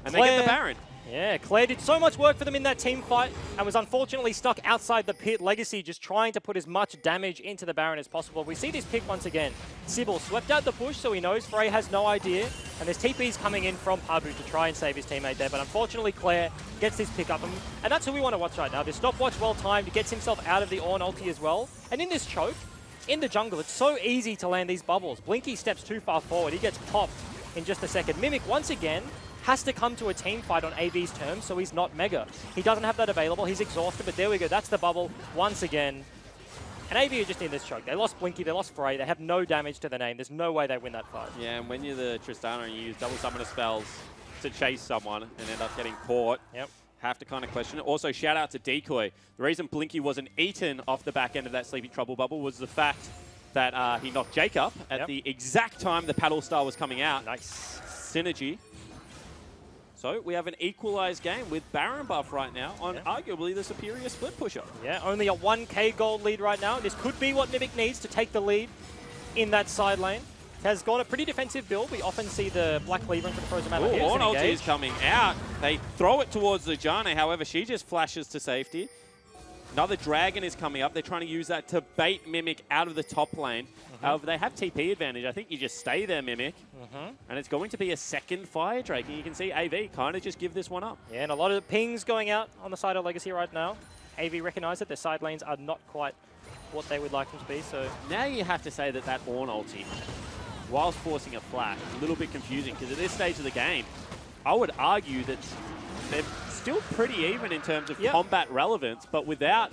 S1: And they get the Baron.
S2: Yeah, Claire did so much work for them in that team fight and was unfortunately stuck outside the pit. Legacy just trying to put as much damage into the Baron as possible. We see this pick once again. Sybil swept out the push, so he knows Frey has no idea. And there's TPs coming in from Pabu to try and save his teammate there. But unfortunately, Claire gets this pick up. And that's who we want to watch right now. This stopwatch well timed. He gets himself out of the Ornn ulti as well. And in this choke, in the jungle, it's so easy to land these bubbles. Blinky steps too far forward. He gets popped in just a second. Mimic, once again, has to come to a team fight on AV's terms, so he's not Mega. He doesn't have that available. He's exhausted, but there we go. That's the bubble once again. And AV are just in this choke. They lost Blinky, they lost Frey. They have no damage to the name. There's no way they win that fight.
S1: Yeah, and when you're the Tristana and you use double summoner spells to chase someone and end up getting caught, have to kind of question it. Also, shout out to Decoy. The reason Blinky wasn't eaten off the back end of that Sleepy Trouble bubble was the fact that he knocked Jake up at the exact time the paddle star was coming out.
S2: Nice.
S1: Synergy. So we have an equalized game with Baron buff right now on arguably the superior split pusher.
S2: Yeah, only a 1k gold lead right now. This could be what Mimic needs to take the lead in that side lane. Has got a pretty defensive build. We often see the Black Cleaver into the Frozen Matter.
S1: Ornn ulti is coming out. They throw it towards the Jana, however, she just flashes to safety. Another Dragon is coming up. They're trying to use that to bait Mimic out of the top lane. However, they have TP advantage. I think you just stay there, Mimic. And it's going to be a second Fire Drake. And you can see AV kind of just give this one up.
S2: Yeah, and a lot of pings going out on the side of Legacy right now. AV recognize that their side lanes are not quite what they would like them to be. So
S1: now you have to say that that Ornn ulti, whilst forcing a flash, is a little bit confusing. Because at this stage of the game, I would argue that they're still pretty even in terms of combat relevance. But without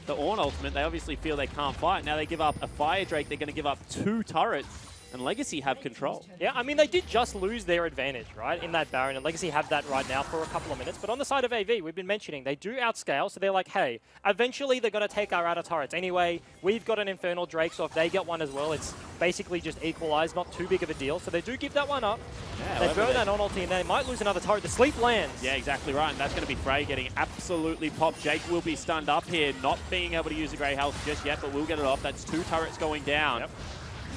S1: the Ornn ultimate, they obviously feel they can't fight. Now they give up a Fire Drake, they're going to give up 2 turrets, and Legacy have control.
S2: Yeah, I mean, they did just lose their advantage, right, in that Baron, and Legacy have that right now for a couple of minutes. But on the side of AV, we've been mentioning, they do outscale, so they're like, hey, eventually they're going to take our outer turrets. Anyway, we've got an Infernal Drake, so if they get one as well, it's basically just equalized, not too big of a deal. So they do give that one up. Yeah, they burn that on ulti, and they might lose another turret. The sleep lands.
S1: Yeah, exactly right, and that's going to be Frey getting absolutely popped. Jake will be stunned up here, not being able to use the Grey Health just yet, but we'll get it off. That's 2 turrets going down.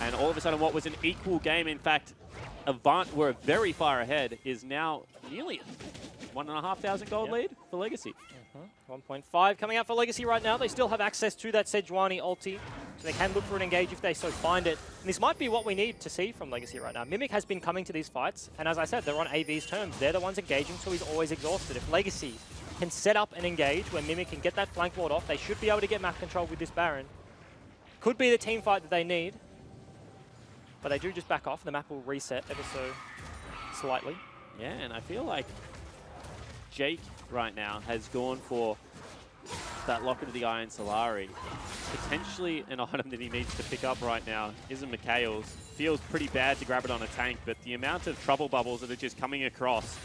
S1: And all of a sudden, what was an equal game, in fact, Avant were very far ahead, is now nearly 1,500 gold lead for Legacy.
S2: 1.5 coming out for Legacy right now. They still have access to that Sejuani ulti, so they can look for an engage if they so find it. And this might be what we need to see from Legacy right now. Mimic has been coming to these fights, and as I said, they're on AV's terms. They're the ones engaging, so he's always exhausted. If Legacy can set up an engage where Mimic can get that flank ward off, they should be able to get map control with this Baron. Could be the team fight that they need. But they do just back off. The map will reset ever so slightly.
S1: Yeah, and I feel like Jake right now has gone for that Locket of the Iron Solari. Potentially an item that he needs to pick up right now isn't Mikhail's. Feels pretty bad to grab it on a tank, but the amount of trouble bubbles that are just coming across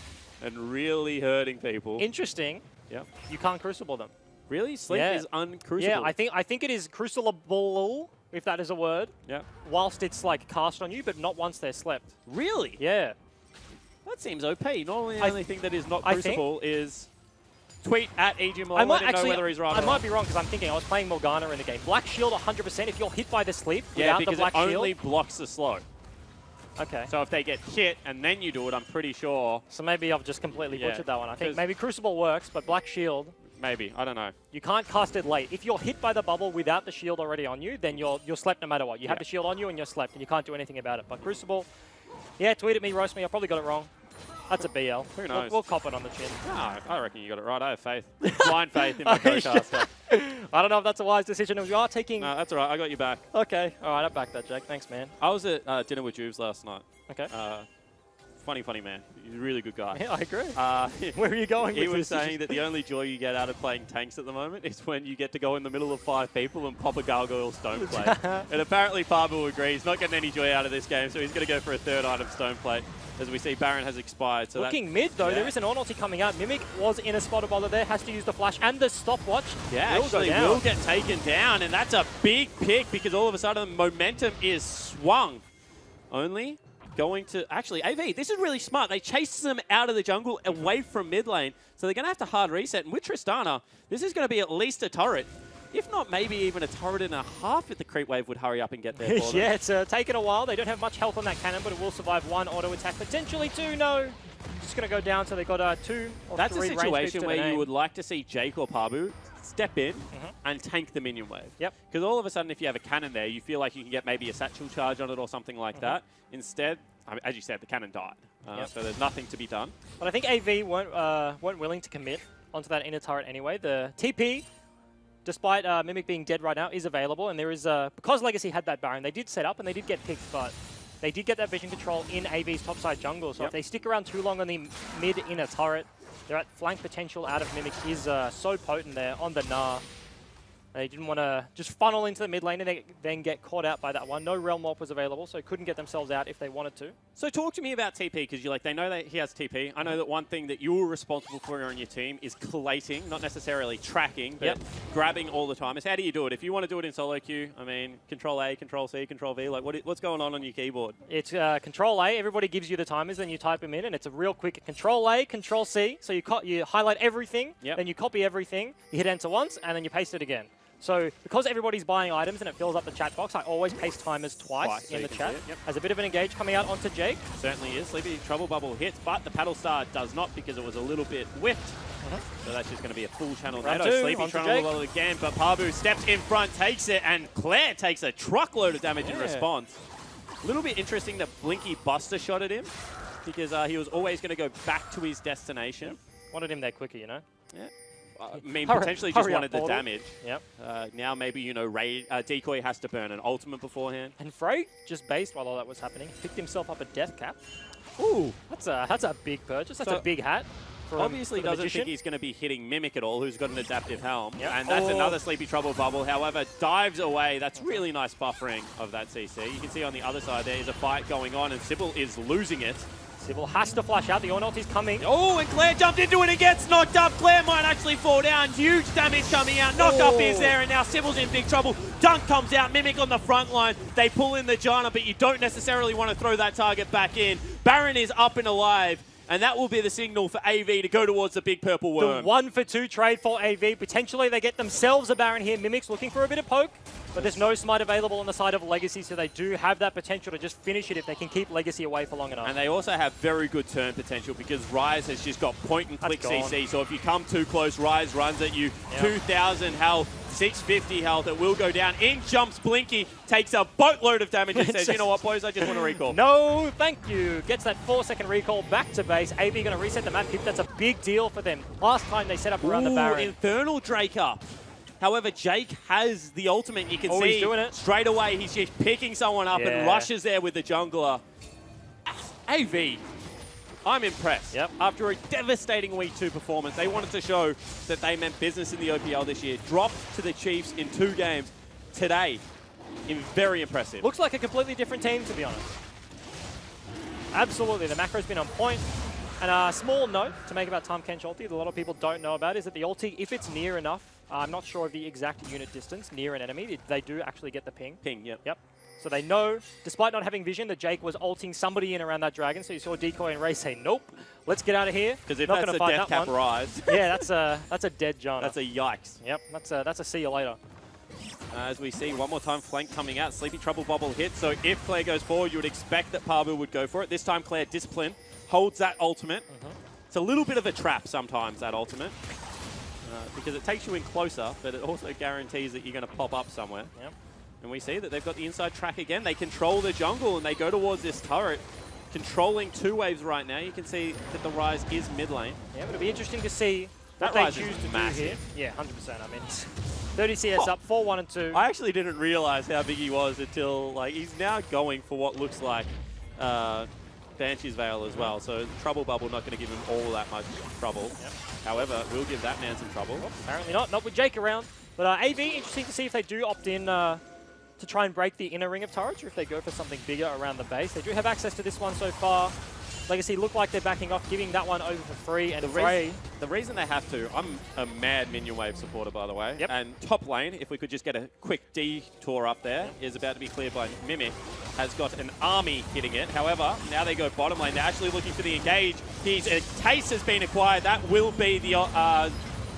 S1: and really hurting people.
S2: Interesting.
S1: Yep.
S2: You can't crucible them.
S1: Really? Sleep is uncrucible?
S2: Yeah, I think it is crucible, if that is a word.
S1: Yeah.
S2: Whilst it's like cast on you, but not once they're slept.
S1: Really?
S2: Yeah.
S1: That seems OP. Normally the only thing that is not crucible is tweet at EGML. I might actually know whether he's right.
S2: I might be wrong because I'm thinking I was playing Morgana in the game. Black Shield 100%. If you're hit by the sleep without the Black Shield,
S1: it only blocks the slow.
S2: Okay.
S1: So if they get hit and then you do it, I'm pretty sure.
S2: So maybe I've just completely butchered that one. I think maybe Crucible works, but Black Shield.
S1: Maybe. I don't know.
S2: You can't cast it late. If you're hit by the bubble without the shield already on you, then you're slept no matter what. You have the shield on you and you're slept, and you can't do anything about it. But Crucible, tweet at me, roast me. I probably got it wrong. That's a BL.
S1: Who knows?
S2: We'll cop it on the chin.
S1: No, I reckon you got it right. I have faith. Blind faith in my co-caster.
S2: I don't know if that's a wise decision. If you are taking...
S1: No, that's all right. I got you back.
S2: Okay. All right, I backed that, Jake. Thanks, man.
S1: I was at dinner with Juves last night.
S2: Okay.
S1: Funny man. He's a really good guy.
S2: Yeah, I agree. Where are you going with this?
S1: He was saying that the only joy you get out of playing tanks at the moment is when you get to go in the middle of 5 people and pop a gargoyle stone plate. And apparently Pablo agrees. He's not getting any joy out of this game, so he's going to go for a 3rd item stone plate. As we see, Baron has expired. So
S2: looking mid, though, there is an Ornn ulti coming out. Mimic was in a spot of bother there, has to use the flash and the stopwatch.
S1: Yeah, actually will get taken down, and that's a big pick because all of a sudden momentum is swung. Only going to... Actually, AV, this is really smart. They chase them out of the jungle away from mid lane, so they're going to have to hard reset. And with Tristana, this is going to be at least a turret. If not, maybe even a turret and a half if the creep wave would hurry up and get there for them.
S2: Yeah, it's taken a while. They don't have much health on that cannon, but it will survive one auto attack, potentially two. No, just going to go down. So they got 2 or
S1: That's
S2: 3
S1: a situation where you would like to see Jake or Pabu step in and tank the minion wave.
S2: Yep.
S1: Because all of a sudden, if you have a cannon there, you feel like you can get maybe a satchel charge on it or something like that. Instead, I mean, as you said, the cannon died. So there's nothing to be done.
S2: But I think AV weren't willing to commit onto that inner turret anyway. The TP, despite Mimic being dead right now, is available. And there is, because Legacy had that Baron, they did set up and they did get picked, but they did get that vision control in AV's topside jungle. So if they stick around too long on the mid inner turret, their flank potential out of Mimic is so potent there on the Gnar. They didn't want to just funnel into the mid lane and they then get caught out by that one. No Realm Warp was available, so couldn't get themselves out if they wanted to.
S1: So talk to me about TP, because you're like, they know that he has TP. I know that one thing that you're responsible for on your team is collating, not necessarily tracking, but grabbing all the time. Is how do you do it? If you want to do it in solo queue, I mean, Control A, Control C, Control V, like what's going on your keyboard?
S2: It's Control A, everybody gives you the timers, then you type them in, and it's a real quick Control A, Control C. So you highlight everything, then you copy everything, you hit enter once, and then you paste it again. So because everybody's buying items and it fills up the chat box, I always paste timers twice in the chat. As a bit of an engage coming out onto Jake.
S1: Certainly is. Sleepy Trouble Bubble hits, but the Paddle Star does not because it was a little bit whiffed. So that's just going to be a full channel NATO. Sleepy Trouble Bubble again, but Pabu steps in front, takes it, and Claire takes a truckload of damage in response. A little bit interesting that Blinky Buster shot at him because he was always going to go back to his destination.
S2: Wanted him there quicker, you know?
S1: Yeah. I mean, potentially just wanted the damage.
S2: Yep.
S1: Now maybe, you know, Decoy has to burn an ultimate beforehand.
S2: And Frey just based while all that was happening. Picked himself up a death cap. Ooh, that's a big purchase. That's a big hat.
S1: Obviously doesn't think he's going to be hitting Mimic at all, who's got an adaptive helm. And that's another Sleepy Trouble Bubble. However, dives away. That's really nice buffering of that CC. You can see on the other side there is a fight going on, and Sybil is losing it.
S2: Sybil has to flash out. The Orn ulti's coming.
S1: Oh, and Claire jumped into it and gets knocked up. Claire might actually fall down. Huge damage coming out. Knock up is there, and now Sybil's in big trouble. Dunk comes out. Mimic on the front line. They pull in the Janna, but you don't necessarily want to throw that target back in. Baron is up and alive, and that will be the signal for AV to go towards the big purple worm.
S2: The 1-for-2 trade for AV. Potentially they get themselves a Baron here. Mimic's looking for a bit of poke, but there's no smite available on the side of Legacy, so they do have that potential to just finish it if they can keep Legacy away for long enough.
S1: And they also have very good turn potential because Rise has just got point-and-click CC, so if you come too close, Rise runs at you. 2,000 health, 650 health, it will go down. In jumps Blinky, takes a boatload of damage and says, you know what, boys, I just want to recall.
S2: No, thank you. Gets that 4-second recall back to base. AV going to reset the map. That's a big deal for them. Last time they set up around the Baron.
S1: Infernal Drake up. However, Jake has the ultimate. You can see
S2: he's doing it.
S1: Straight away he's just picking someone up and rushes there with the jungler. AV, I'm impressed. After a devastating Week 2 performance, they wanted to show that they meant business in the OPL this year. Dropped to the Chiefs in 2 games today. Very impressive.
S2: Looks like a completely different team, to be honest. Absolutely, the macro's been on point. And a small note to make about Tahm Kench ulti that a lot of people don't know about is that the ulti, if it's near enough, I'm not sure of the exact unit distance near an enemy, they do actually get the ping. Yep. So they know, despite not having vision, that Jake was ulting somebody in around that dragon. So you saw Decoy and Ray say, nope, let's get out of here.
S1: Because if that's a death cap Rise.
S2: Yeah, that's a dead Janna.
S1: That's a yikes.
S2: Yep, that's a see you later.
S1: As we see one more time, flank coming out. Sleepy Trouble Bubble hit. So if Claire goes forward, you would expect that Pabu would go for it. This time, Claire Discipline holds that ultimate. It's a little bit of a trap sometimes, that ultimate. Because it takes you in closer, but it also guarantees that you're going to pop up somewhere. And we see that they've got the inside track again. They control the jungle, and they go towards this turret, controlling 2 waves right now. You can see that the Rise is mid lane.
S2: Yeah, but it'll be interesting to see what they choose to do here. Yeah, 100%. I mean, 30 CS up, 4-1 and 2.
S1: I actually didn't realize how big he was until, like, he's now going for what looks like Banshee's Veil as well. So Trouble Bubble not going to give him all that much trouble. However, we'll give that man some trouble.
S2: Well, apparently not with Jake around. But AV, interesting to see if they do opt in to try and break the inner ring of turrets, or if they go for something bigger around the base. They do have access to this one so far. Legacy look like they're backing off, giving that one over for free. And
S1: the reason they have to, I'm a mad minion wave supporter, by the way. And top lane, if we could just get a quick detour up there, is about to be cleared by Mimic. Has got an army hitting it. However, now they go bottom lane. They're actually looking for the engage. A taste has been acquired. That will be the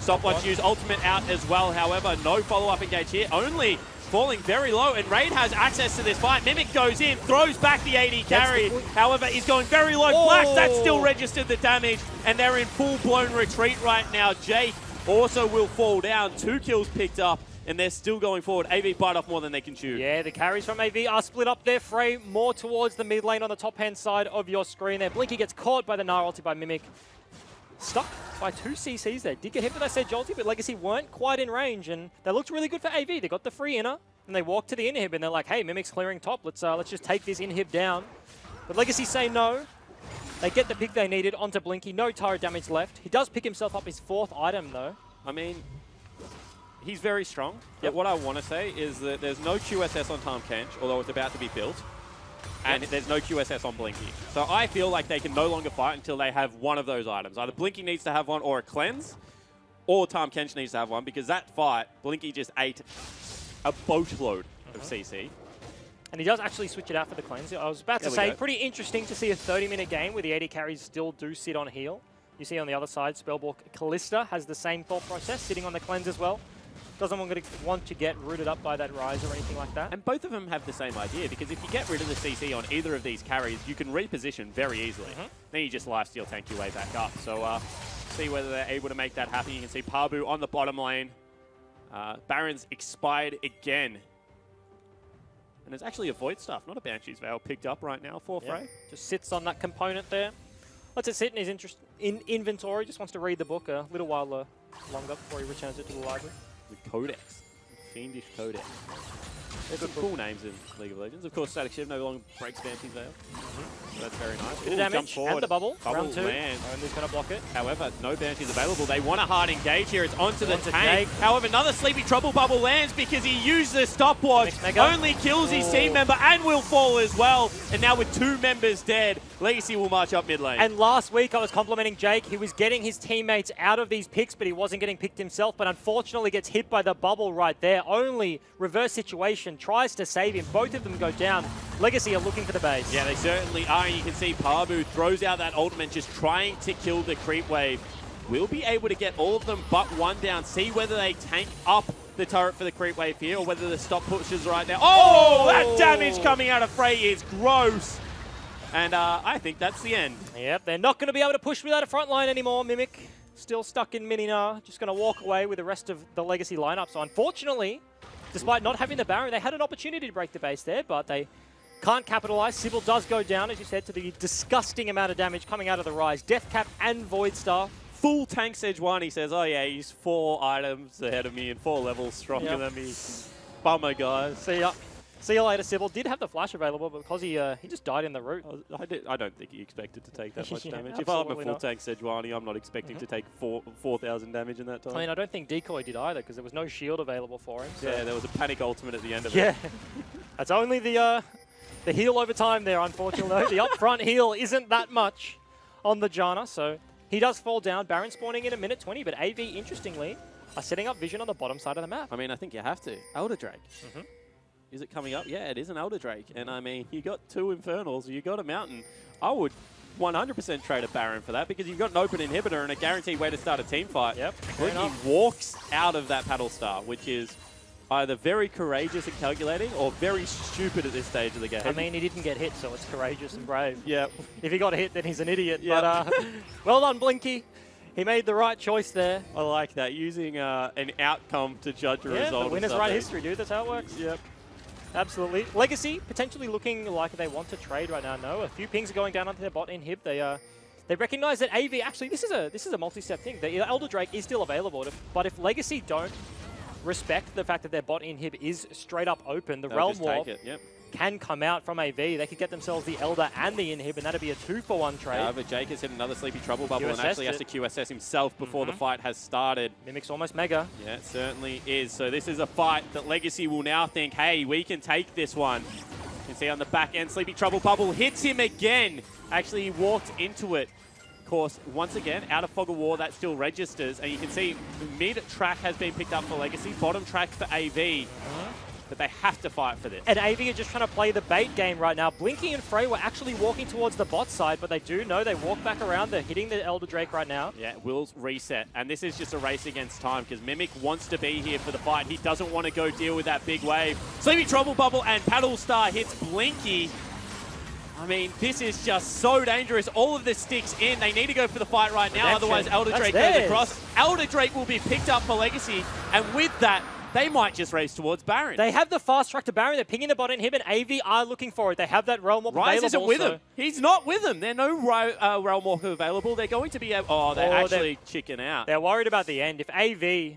S1: Stopwatch use ultimate out as well. However, no follow-up engage here. Only falling very low, and Raid has access to this fight. Mimic goes in, throws back the AD carry. However, he's going very low. Flash, that still registered the damage, and they're in full-blown retreat right now. Jake also will fall down. 2 kills picked up, and they're still going forward. AV bite off more than they can chew.
S2: Yeah, the carries from AV are split up there. Frey more towards the mid lane on the top-hand side of your screen there. Blinky gets caught by the Gnar ulti by Mimic. Stuck by 2 CCs there. Did get hit with that Sedge ulti, but Legacy weren't quite in range, and they looked really good for AV. They got the free inner, and they walked to the inhib, and they're like, hey, Mimic's clearing top. Let's just take this inhib down. But Legacy say no. They get the pick they needed onto Blinky. No turret damage left. He does pick himself up his 4th item, though.
S1: I mean, he's very strong. But what I want to say is that there's no QSS on Tahm Kench, although it's about to be built. And there's no QSS on Blinky. So I feel like they can no longer fight until they have one of those items. Either Blinky needs to have one or a cleanse, or Tahm Kench needs to have one, because that fight, Blinky just ate a boatload of CC.
S2: And he does actually switch it out for the cleanse. I was about to say, pretty interesting to see a 30-minute game where the AD carries still do sit on heal. You see on the other side, Spellbook Callista has the same thought process, sitting on the cleanse as well. Doesn't want to get rooted up by that Rise or anything like that.
S1: And both of them have the same idea, because if you get rid of the CC on either of these carries, you can reposition very easily. Then you just lifesteal tank your way back up. So see whether they're able to make that happen. You can see Pabu on the bottom lane. Baron's expired again. And there's actually a Void Staff, not a Banshee's Veil, picked up right now for Frey.
S2: Just sits on that component there. Lets it sit in his inventory. Just wants to read the book a little while longer before he returns it to the library.
S1: The Codex. Fiendish Codex. There's some cool names in League of Legends. Of course, Static Shiv no longer breaks Banshee's Veil. So that's very nice.
S2: Bit of damage and the bubble. Round 2.
S1: Lands.
S2: Only's going to block it.
S1: However, no Banshees available. They want a hard engage here. It's onto the tank. However, another Sleepy Trouble bubble lands because he used the stopwatch. Only kills his team member and will fall as well. And now with 2 members dead, Legacy will march up mid lane.
S2: And last week I was complimenting Jake. He was getting his teammates out of these picks, but he wasn't getting picked himself. But unfortunately gets hit by the bubble right there. Only reverse situation. Tries to save him. Both of them go down. Legacy are looking for the base.
S1: Yeah, they certainly are. You can see Pabu throws out that ultimate, just trying to kill the creep wave. We'll be able to get all of them but one down. See whether they tank up the turret for the creep wave here or whether the stop pushes right now. Oh, that damage coming out of Frey is gross. And I think that's the end.
S2: Yep, they're not going to be able to push without a front line anymore. Mimic still stuck in Mini Gnar. Just going to walk away with the rest of the Legacy lineup. So unfortunately, despite not having the Baron, they had an opportunity to break the base there, but they can't capitalize. Sybil does go down, as you said, to the disgusting amount of damage coming out of the Rise. Death Cap and Void Staff.
S1: Full tank Sejuani says, oh yeah, he's 4 items ahead of me and 4 levels stronger than me. Bummer, guys.
S2: See ya. See you later, Sybil. Did have the flash available, but because he just died in the route.
S1: I don't think he expected to take that much damage. If I'm a full tank Sejuani, I'm not expecting to take 4,000 damage in that time.
S2: I mean, I don't think Decoy did either, because there was no shield available for him. So.
S1: Yeah, there was a panic ultimate at the end of it.
S2: Yeah. That's only the heal over time there, unfortunately. The upfront heal isn't that much on the Janna, so he does fall down. Baron spawning in a minute 20, but AV, interestingly, are setting up vision on the bottom side of the map.
S1: I mean, I think you have to. Elder Drake. Is it coming up? Yeah, it is an Elder Drake. And I mean, you got 2 Infernals, you got a Mountain. I would 100% trade a Baron for that because you've got an open inhibitor and a guaranteed way to start a team fight.
S2: Yep.
S1: He walks out of that Paddle Star, which is either very courageous and calculating or very stupid at this stage of the game.
S2: I mean, he didn't get hit, so it's courageous and brave.
S1: Yep.
S2: If he got hit, then he's an idiot.
S1: Yep.
S2: But well done, Blinky. He made the right choice there.
S1: I like that, using an outcome to judge a result.
S2: The winner's right history, dude. That's how it works.
S1: Yep.
S2: Absolutely. Legacy potentially looking like they want to trade right now. No, a few pings are going down onto their bot inhib. They recognize that AV actually this is a multi-step thing. The Elder Drake is still available, but if Legacy don't respect the fact that their bot inhib is straight up open, the Realm Warp can come out from AV. They could get themselves the Elder and the inhib, and that'd be a 2-for-1 trade.
S1: Yeah, but Jake has hit another Sleepy Trouble bubble and actually has to QSS himself before the fight has started.
S2: Mimic's almost mega.
S1: Yeah, it certainly is. So this is a fight that Legacy will now think, hey, we can take this one. You can see on the back end, Sleepy Trouble bubble hits him again. Actually, he walked into it. Of course, once again, out of Fog of War, that still registers. And you can see mid track has been picked up for Legacy, bottom track for AV. but they have to fight for this.
S2: And AV are just trying to play the bait game right now. Blinky and Frey were actually walking towards the bot side, but they do know they walk back around. They're hitting the Elder Drake right now.
S1: Yeah, Will's reset. And this is just a race against time because Mimic wants to be here for the fight. He doesn't want to go deal with that big wave. Sleepy Trouble Bubble and Paddle Star hits Blinky. I mean, this is just so dangerous. All of the sticks in. They need to go for the fight right now.
S2: Redemption.
S1: Otherwise, Elder Drake goes across. Elder Drake will be picked up for Legacy. And with that, they might just race towards Baron.
S2: They have the fast track to Baron. They're pinging the bot in him, and AV are looking for it. They have that Realm Walk
S1: Rise
S2: available.
S1: isn't with him. He's not with them. There's no Realm Walker available. They're going to be able... Oh, they're actually chicken out.
S2: They're worried about the end. If AV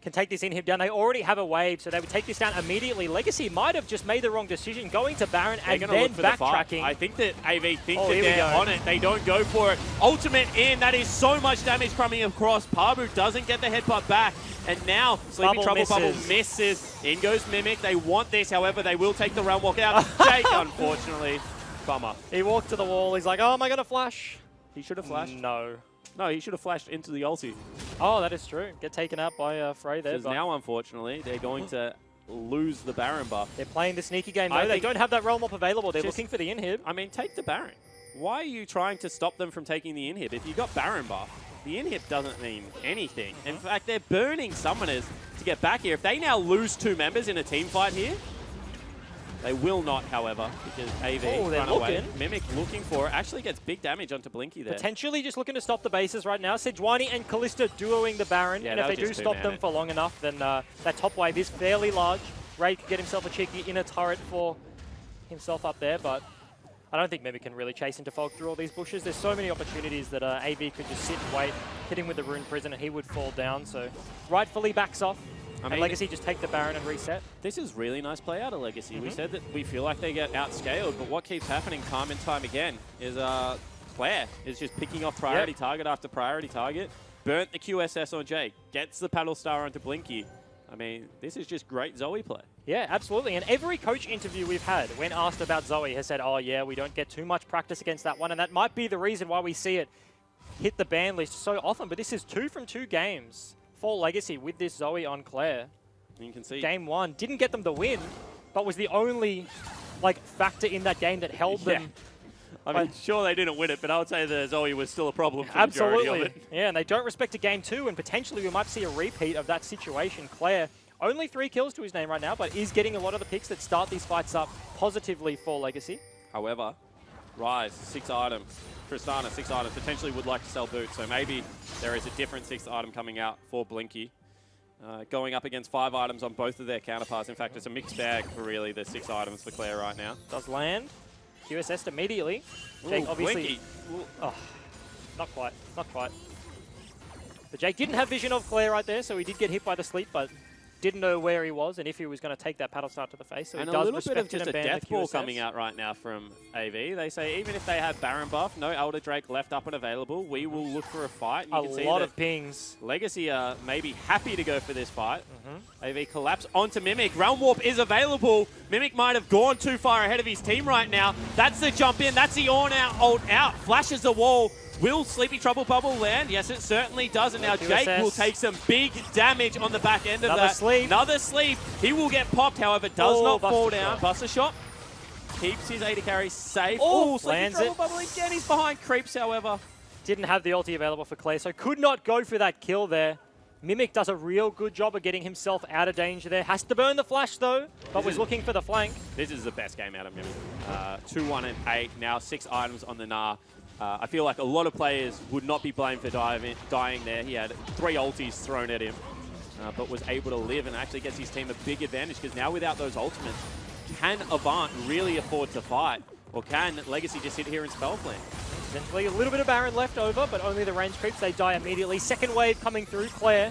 S2: can take this inhib down, they already have a wave, so they would take this down immediately. Legacy might have just made the wrong decision, going to Baron and then backtracking.
S1: I think that AV think that they're on it. They don't go for it. Ultimate in. That is so much damage coming across. Pabu doesn't get the headbutt back. And now, Sleepy Trouble Bubble misses. In goes Mimic. They want this, however, they will take the Realm Walk out. Jake, unfortunately, bummer.
S2: He walked to the wall. He's like, oh, am I going to flash?
S1: He should have flashed.
S2: No.
S1: No, he should have flashed into the ulti.
S2: Oh, that is true. Get taken out by Frey there.
S1: Because now, unfortunately, they're going to lose the Baron buff.
S2: They're playing the sneaky game, though. They don't have that Realm Up available. They're looking for the inhib.
S1: I mean, take the Baron. Why are you trying to stop them from taking the inhib? If you got Baron buff, the inhib doesn't mean anything. In fact, they're burning summoners to get back here. If they now lose 2 members in a team fight here, they will not, however, because AV run away. Mimic looking for it. Actually gets big damage onto Blinky there.
S2: Potentially just looking to stop the bases right now. Sejuani and Kalista duoing the Baron. Yeah, and if they do stop them for long enough, then that top wave is fairly large. Ray could get himself a cheeky inner turret for himself up there, but I don't think Mimic can really chase into Fog through all these bushes. There's so many opportunities that AV could just sit and wait, hit him with the Rune Prison, and he would fall down. So rightfully backs off. I mean, Legacy just take the Baron and reset.
S1: This is really nice play out of Legacy. We said that we feel like they get outscaled, but what keeps happening time and time again is Claire is just picking off priority target after priority target. Burnt the QSS on Jake, gets the Paddle Star onto Blinky. I mean, this is just great Zoe play. Yeah,
S2: absolutely. And every coach interview we've had, when asked about Zoe, has said, oh yeah, we don't get too much practice against that one. And that might be the reason why we see it hit the ban list so often. But this is 2 from 2 games for Legacy with this Zoe on Claire.
S1: You can see
S2: game 1 didn't get them the win, but was the only factor in that game that held them.
S1: I mean, sure they didn't win it, but I would say the Zoe was still a problem for
S2: absolutely.
S1: The majority of it.
S2: Yeah, and they don't respect a game 2, and potentially we might see a repeat of that situation. Claire, only 3 kills to his name right now, but is getting a lot of the picks that start these fights up positively for Legacy.
S1: However, Rise, 6 items. Tristana, 6 items, potentially would like to sell boots, so maybe there is a different 6th item coming out for Blinky. Going up against 5 items on both of their counterparts. In fact, it's a mixed bag for really the 6 items for Claire right now.
S2: Does land. QSS'd immediately. Jake obviously...
S1: Blinky.
S2: Oh, not quite. Not quite. But Jake didn't have vision of Claire right there, so he did get hit by the sleep, but didn't know where he was and if he was going to take that Paddle Star to the face. So
S1: and
S2: he does
S1: a little bit of
S2: just
S1: a death ball coming out right now from AV. They say even if they have Baron buff, no Elder Drake left up and available, we will look for a fight.
S2: And you can see a lot of pings.
S1: Legacy are maybe happy to go for this fight. AV collapse onto Mimic. Realm Warp is available. Mimic might have gone too far ahead of his team right now. That's the jump in. That's the ult out. Flashes the wall. Will Sleepy Trouble Bubble land? Yes, it certainly does. And now Jake will take some big damage on the back end of that. Another sleep. He will get popped, however, does not fall down. Buster shot. Keeps his AD carry safe. Oh, Sleepy Trouble Bubble again. He's behind Creeps, however.
S2: Didn't have the ulti available for Claire, so could not go for that kill there. Mimic does a real good job of getting himself out of danger there. Has to burn the flash, though, but was looking for the flank.
S1: This is the best game out of Mimic. 2-1-8. Now 6 items on the Gnar. I feel like a lot of players would not be blamed for dying there. He had 3 ultis thrown at him, but was able to live and actually gets his team a big advantage because now without those ultimates, can Avant really afford to fight? Or can Legacy just sit here and spell plan?
S2: Essentially a little bit of Baron left over, but only the range creeps. They die immediately. Second wave coming through. Claire.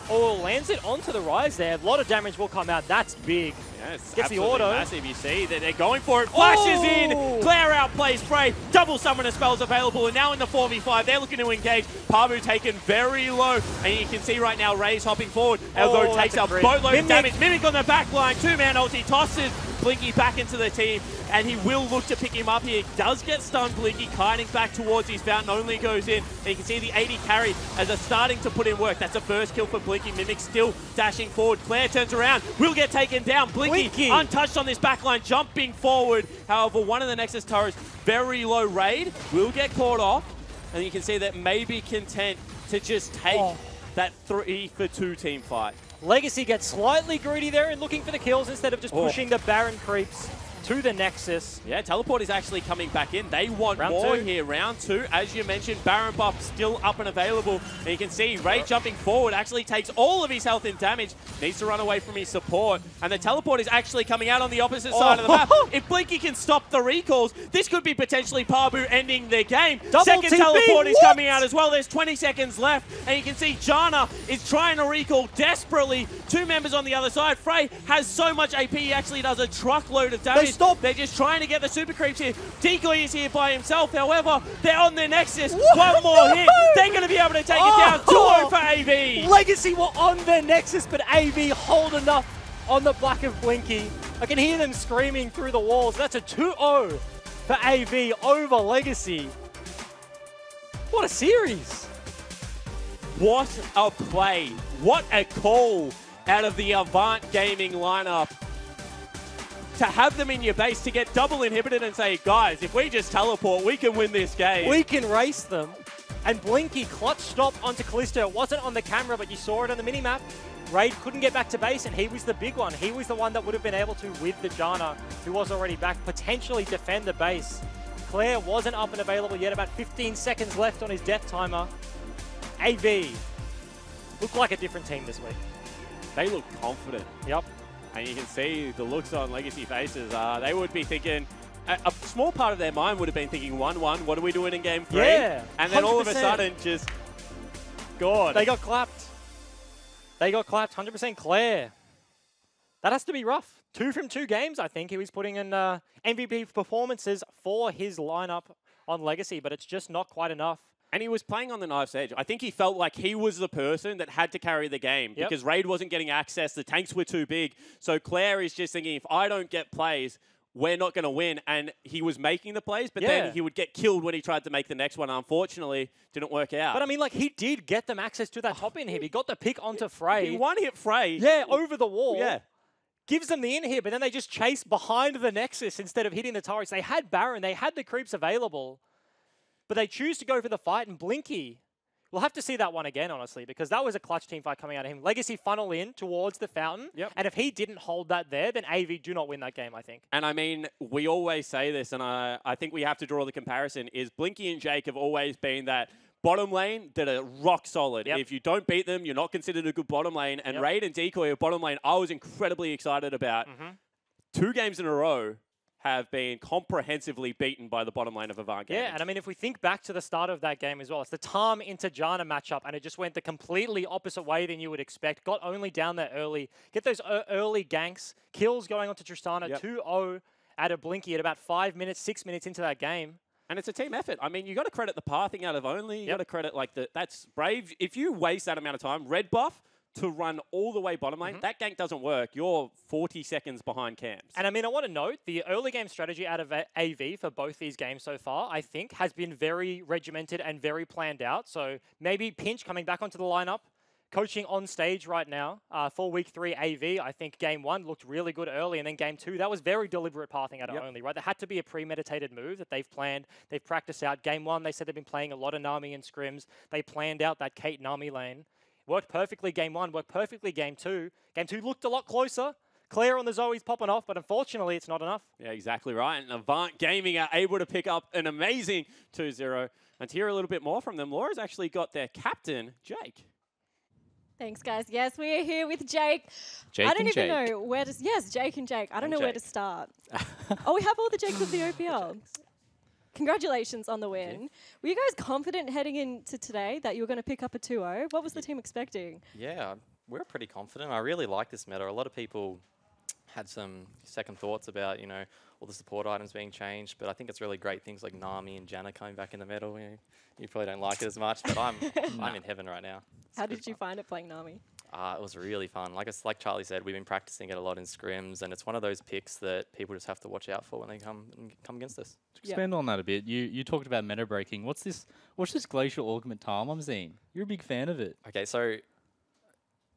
S2: Oh, lands it onto the Rise there. A lot of damage will come out. That's big.
S1: Yeah, it's
S2: gets the auto.
S1: Massive. You see that they're going for it. Flashes in. Claire outplays Frey. Double summoner spells available. And now in the 4v5, they're looking to engage. Pabu taken very low. And you can see right now Ray's hopping forward. Elgo takes a boatload of damage. Mimic on the back line. 2-man ulti tosses Blinky back into the team, and he will look to pick him up here. Does get stunned, Blinky, kiting back towards his fountain, only goes in. And you can see the 80 carry as they're starting to put in work. That's a first kill for Blinky. Mimic still dashing forward. Claire turns around, will get taken down. Blinky untouched on this backline, jumping forward. However, one of the Nexus turrets, very low raid, will get caught off. And you can see that may be content to just take that 3-for-2 team fight.
S2: Legacy gets slightly greedy there and looking for the kills instead of just pushing the Baron creeps to the Nexus.
S1: Yeah, Teleport is actually coming back in. They want more here. Round 2, as you mentioned, Baron buff still up and available. And you can see Ray jumping forward actually takes all of his health and damage. Needs to run away from his support. And the Teleport is actually coming out on the opposite side of the map. If Blinky can stop the recalls, this could be potentially Pabu ending the game. Second Teleport is coming out as well. There's 20 seconds left. And you can see Jana is trying to recall desperately. 2 members on the other side. Frey has so much AP, he actually does a truckload of damage. They're just trying to get the super creeps here. Decoy is here by himself. However, they're on their Nexus. One more hit. They're going to be able to take it down. 2-0 for AV.
S2: Legacy were on their Nexus, but AV hold enough on the back of Blinky. I can hear them screaming through the walls. That's a 2-0 for AV over Legacy. What a series.
S1: What a play. What a call out of the Avant Gaming lineup. To have them in your base, to get double inhibited and say, guys, if we just teleport, we can win this game.
S2: We can race them. And Blinky clutch stop onto Callisto. It wasn't on the camera, but you saw it on the minimap. Raid couldn't get back to base, and he was the big one. He was the one that would have been able to, with the Jana, who was already back, potentially defend the base. Claire wasn't up and available yet. About 15 seconds left on his death timer. AV looked like a different team this week.
S1: They look confident.
S2: Yep.
S1: And you can see the looks on Legacy faces. They would be thinking, a small part of their mind would have been thinking 1-1, what are we doing in game 3?
S2: Yeah,
S1: and then
S2: 100%.
S1: all of a sudden, just gone.
S2: They got clapped. They got clapped, 100% Claire. That has to be rough. 2 from 2 games, I think. He was putting in MVP performances for his lineup on Legacy, but it's just not quite enough.
S1: And he was playing on the knife's edge. I think he felt like he was the person that had to carry the game because Raid wasn't getting access. The tanks were too big. So Claire is just thinking, if I don't get plays, we're not going to win. And he was making the plays, but then he would get killed when he tried to make the next one. Unfortunately, didn't work out.
S2: But I mean, like, he did get them access to that top inhib. He got the pick onto Frey.
S1: He one-hit Frey.
S2: Yeah, over the wall.
S1: Yeah.
S2: Gives them the inhib, but then they just chase behind the Nexus instead of hitting the turrets. They had Baron. They had the creeps available. But they choose to go for the fight, and Blinky, we'll have to see that one again, honestly, because that was a clutch team fight coming out of him. Legacy funnel in towards the fountain, and if he didn't hold that there, then AV do not win that game, I think.
S1: And I mean, we always say this, and I think we have to draw the comparison, is Blinky and Jake have always been that bottom lane that are rock solid. If you don't beat them, you're not considered a good bottom lane, and Raid and Decoy are bottom lane I was incredibly excited about. 2 games in a row have been comprehensively beaten by the bottom lane of Avant Gaming.
S2: Yeah, and I mean, if we think back to the start of that game as well, it's the Tarm into Jana matchup, and it just went the completely opposite way than you would expect. Got only down there early. Get those early ganks. Kills going on to Tristana. 2-0 out of Blinky at about 5 minutes, 6 minutes into that game.
S1: And it's a team effort. I mean, you got to credit the pathing out of Only. You got to credit, like, that's brave. If you waste that amount of time, red buff, to run all the way bottom lane, that gank doesn't work. You're 40 seconds behind camps.
S2: And I mean, I want to note, the early game strategy out of AV for both these games so far, I think, has been very regimented and very planned out. So maybe Pinch coming back onto the lineup, coaching on stage right now for week 3 AV. I think game 1 looked really good early, and then game 2, that was very deliberate pathing out of Only, right? There had to be a premeditated move that they've planned, they've practiced out. Game 1, they said they've been playing a lot of Nami and scrims. They planned out that Kate Nami lane. Worked perfectly game 1, worked perfectly game 2. Game 2 looked a lot closer. Claire on the Zoe's popping off, but unfortunately, it's not enough.
S1: Yeah, exactly right. And Avant Gaming are able to pick up an amazing 2-0. And to hear a little bit more from them, Laura's actually got their captain, Jake.
S3: Thanks, guys. Yes, we are here with Jake.
S5: Jake
S3: I don't
S5: and
S3: even
S5: Jake.
S3: know where to... Yes, Jake and Jake. I don't know
S5: Jake.
S3: where to start. Oh, we have all the Jakes of the OPL. Congratulations on the win. Were you guys confident heading into today that you were going to pick up a 2-0? What was the team expecting?
S5: Yeah, we're pretty confident. I really like this meta. A lot of people had some second thoughts about, you know, all the support items being changed, but I think it's really great things like Nami and Jana coming back in the middle. You probably don't like it as much, but I'm in heaven right now.
S3: How did you find it playing Nami?
S5: It was really fun. Like Charlie said, we've been practicing it a lot in scrims, and it's one of those picks that people just have to watch out for when they come against us.
S6: To expand on that a bit, you talked about meta breaking. What's this glacial augment Tarm I'm seeing? You're a big fan of it.
S5: Okay, so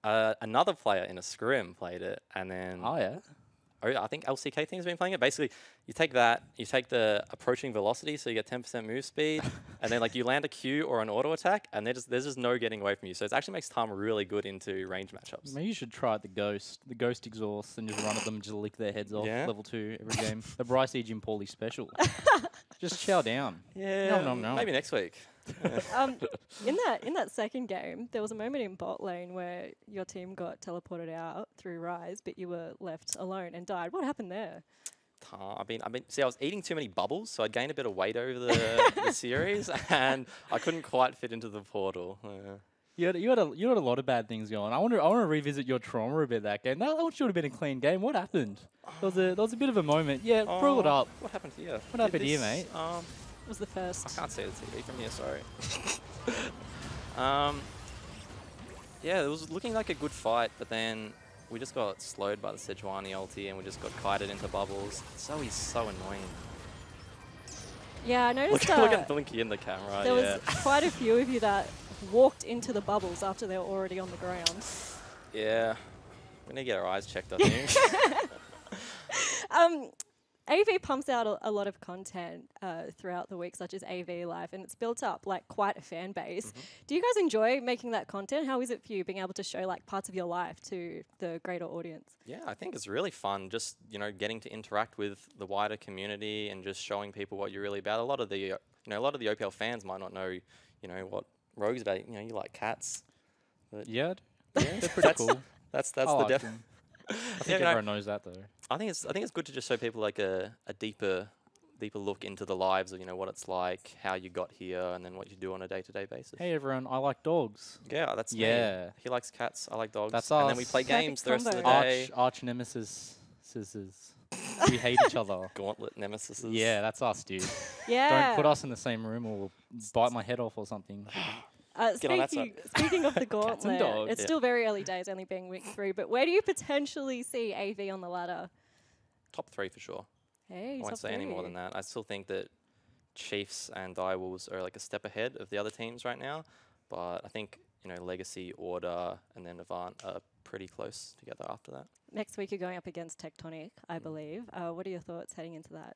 S5: another player in a scrim played it, and then I think LCK team's been playing it. Basically, you take the approaching velocity, so you get 10% move speed, and then like you land a Q or an auto attack, and there's just no getting away from you. So it actually makes Tarm really good into range matchups.
S6: Maybe you should try it the ghost exhaust, and just run at them, just lick their heads off. Level 2 every game. The Bryce E. Jim Pauly special. Just chow down.
S5: Yeah,
S6: no.
S5: Maybe next week.
S3: In that second game, there was a moment in bot lane where your team got teleported out through Rise, but you were left alone and died. What happened there?
S5: See, I was eating too many bubbles, so I gained a bit of weight over the series, and I couldn't quite fit into the portal.
S6: You had a lot of bad things going. I want to revisit your trauma a bit that game. That should have been a clean game. What happened? There was a bit of a moment. Yeah, pull it up.
S5: What happened here?
S6: What happened here, mate?
S3: It was the first.
S5: I can't see the TV from here, sorry. Yeah, it was looking like a good fight, but then we just got slowed by the Sejuani ulti and we just got kited into bubbles. Zoe's so annoying.
S3: Yeah, I noticed
S5: look at Blinky in the camera.
S3: There was quite a few of you that walked into the bubbles after they were already on the ground.
S5: Yeah, we need to get our eyes checked, I think.
S3: AV pumps out a lot of content throughout the week, such as AV Live, and it's built up like quite a fan base. Do you guys enjoy making that content? How is it for you being able to show like parts of your life to the greater audience?
S5: Yeah, I think it's really fun just, getting to interact with the wider community and just showing people what you're really about. A lot of the OPL fans might not know, what Rogue's about. You like cats.
S6: Yeah, they're pretty cool.
S5: That's the depth.
S6: I think everyone knows that though.
S5: I think it's good to just show people like a deeper look into the lives of what it's like, how you got here, and then what you do on a day-to-day basis.
S6: Hey everyone, I like dogs.
S5: Yeah, that's me. He likes cats. I like dogs.
S6: That's
S5: and
S6: us.
S5: then we play games the rest of the
S3: combo.
S5: day.
S6: Arch nemesis. We hate each other.
S5: Gauntlet nemesis.
S6: Yeah, that's us, dude.
S3: Yeah.
S6: Don't put us in the same room or we'll bite my head off or something.
S3: Speaking of the gauntlet,
S6: dogs.
S3: it's still very early days, only being week 3, but where do you potentially see AV on the ladder?
S5: Top 3 for sure.
S3: Hey,
S5: I won't say any more than that. I still think that Chiefs and Direwolves are like a step ahead of the other teams right now, but I think Legacy, Order, and then Avant are pretty close together after that.
S3: Next week you're going up against Tectonic, I believe. What are your thoughts heading into that?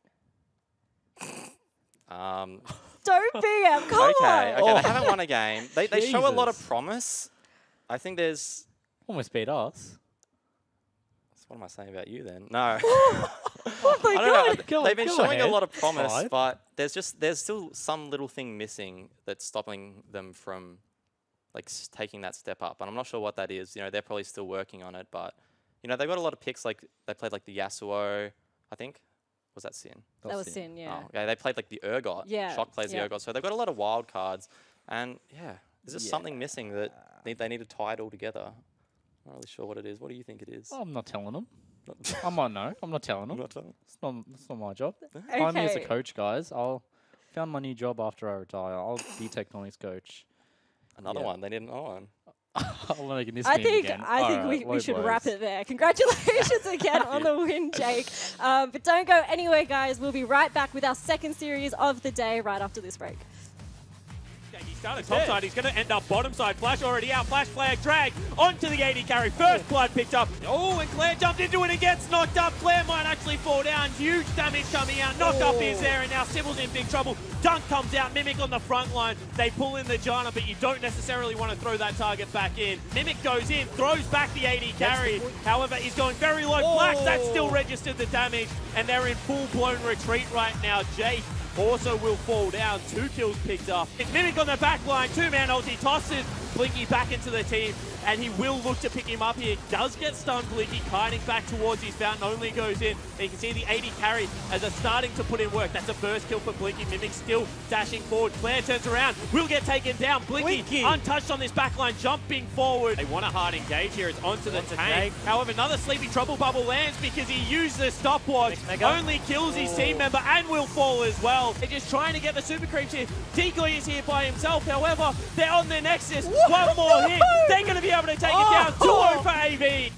S3: Don't BM, come on!
S5: Okay, they haven't won a game. They show a lot of promise. I think there's...
S6: Almost beat us.
S5: What am I saying about you then? No.
S3: Oh my God!
S5: They've been showing
S6: ahead.
S5: a lot of promise, but there's still some little thing missing that's stopping them from taking that step up. And I'm not sure what that is. They're probably still working on it, but they've got a lot of picks. Like they played the Yasuo, I think. Was that Sin?
S3: That was Sin, yeah.
S5: Oh, okay, they played the Urgot.
S3: Yeah.
S5: Shock plays the Urgot. So they've got a lot of wild cards. And yeah, there's just something missing that they need to tie it all together. I'm not really sure what it is. What do you think it is?
S6: I'm not telling them. I might know. I'm not telling them. It's not my job.
S3: Okay.
S6: Find me as a coach, guys. I'll found my new job after I retire. I'll be Tectonic's coach.
S5: Another one. They need another one.
S6: I'll make this
S3: I think
S6: again.
S3: we should wrap it there. Congratulations again on the win, Jake. But don't go anywhere, guys. We'll be right back with our second series of the day right after this break.
S1: He started top side, he's going to end up bottom side. Flash already out, Flash player drag onto the AD carry. First blood picked up. Oh, and Claire jumped into it and gets knocked up. Claire might actually fall down. Huge damage coming out. Knocked up is there, and now Sybil's in big trouble. Dunk comes out, Mimic on the front line. They pull in the Janna, but you don't necessarily want to throw that target back in. Mimic goes in, throws back the AD carry. However, he's going very low. Flash, that still registered the damage, and they're in full-blown retreat right now. Jake also will fall down. 2 kills picked up. It's Mimic on the back line. 2-man ulti tosses Blinky back into the team, and he will look to pick him up here. Does get stunned, Blinky, kiting back towards his fountain, only goes in. And you can see the AD carry as they're starting to put in work. That's a first kill for Blinky. Mimic still dashing forward. Claire turns around, will get taken down. Blinky untouched on this back line, jumping forward. They want a hard engage here. It's onto the tank. However, another Sleepy Trouble Bubble lands because he used the stopwatch. Only kills his team member and will fall as well. They're just trying to get the super creeps here. Decoy is here by himself. However, they're on the Nexus. One more hit. They're going to be able to take it down. 2-0 for AV.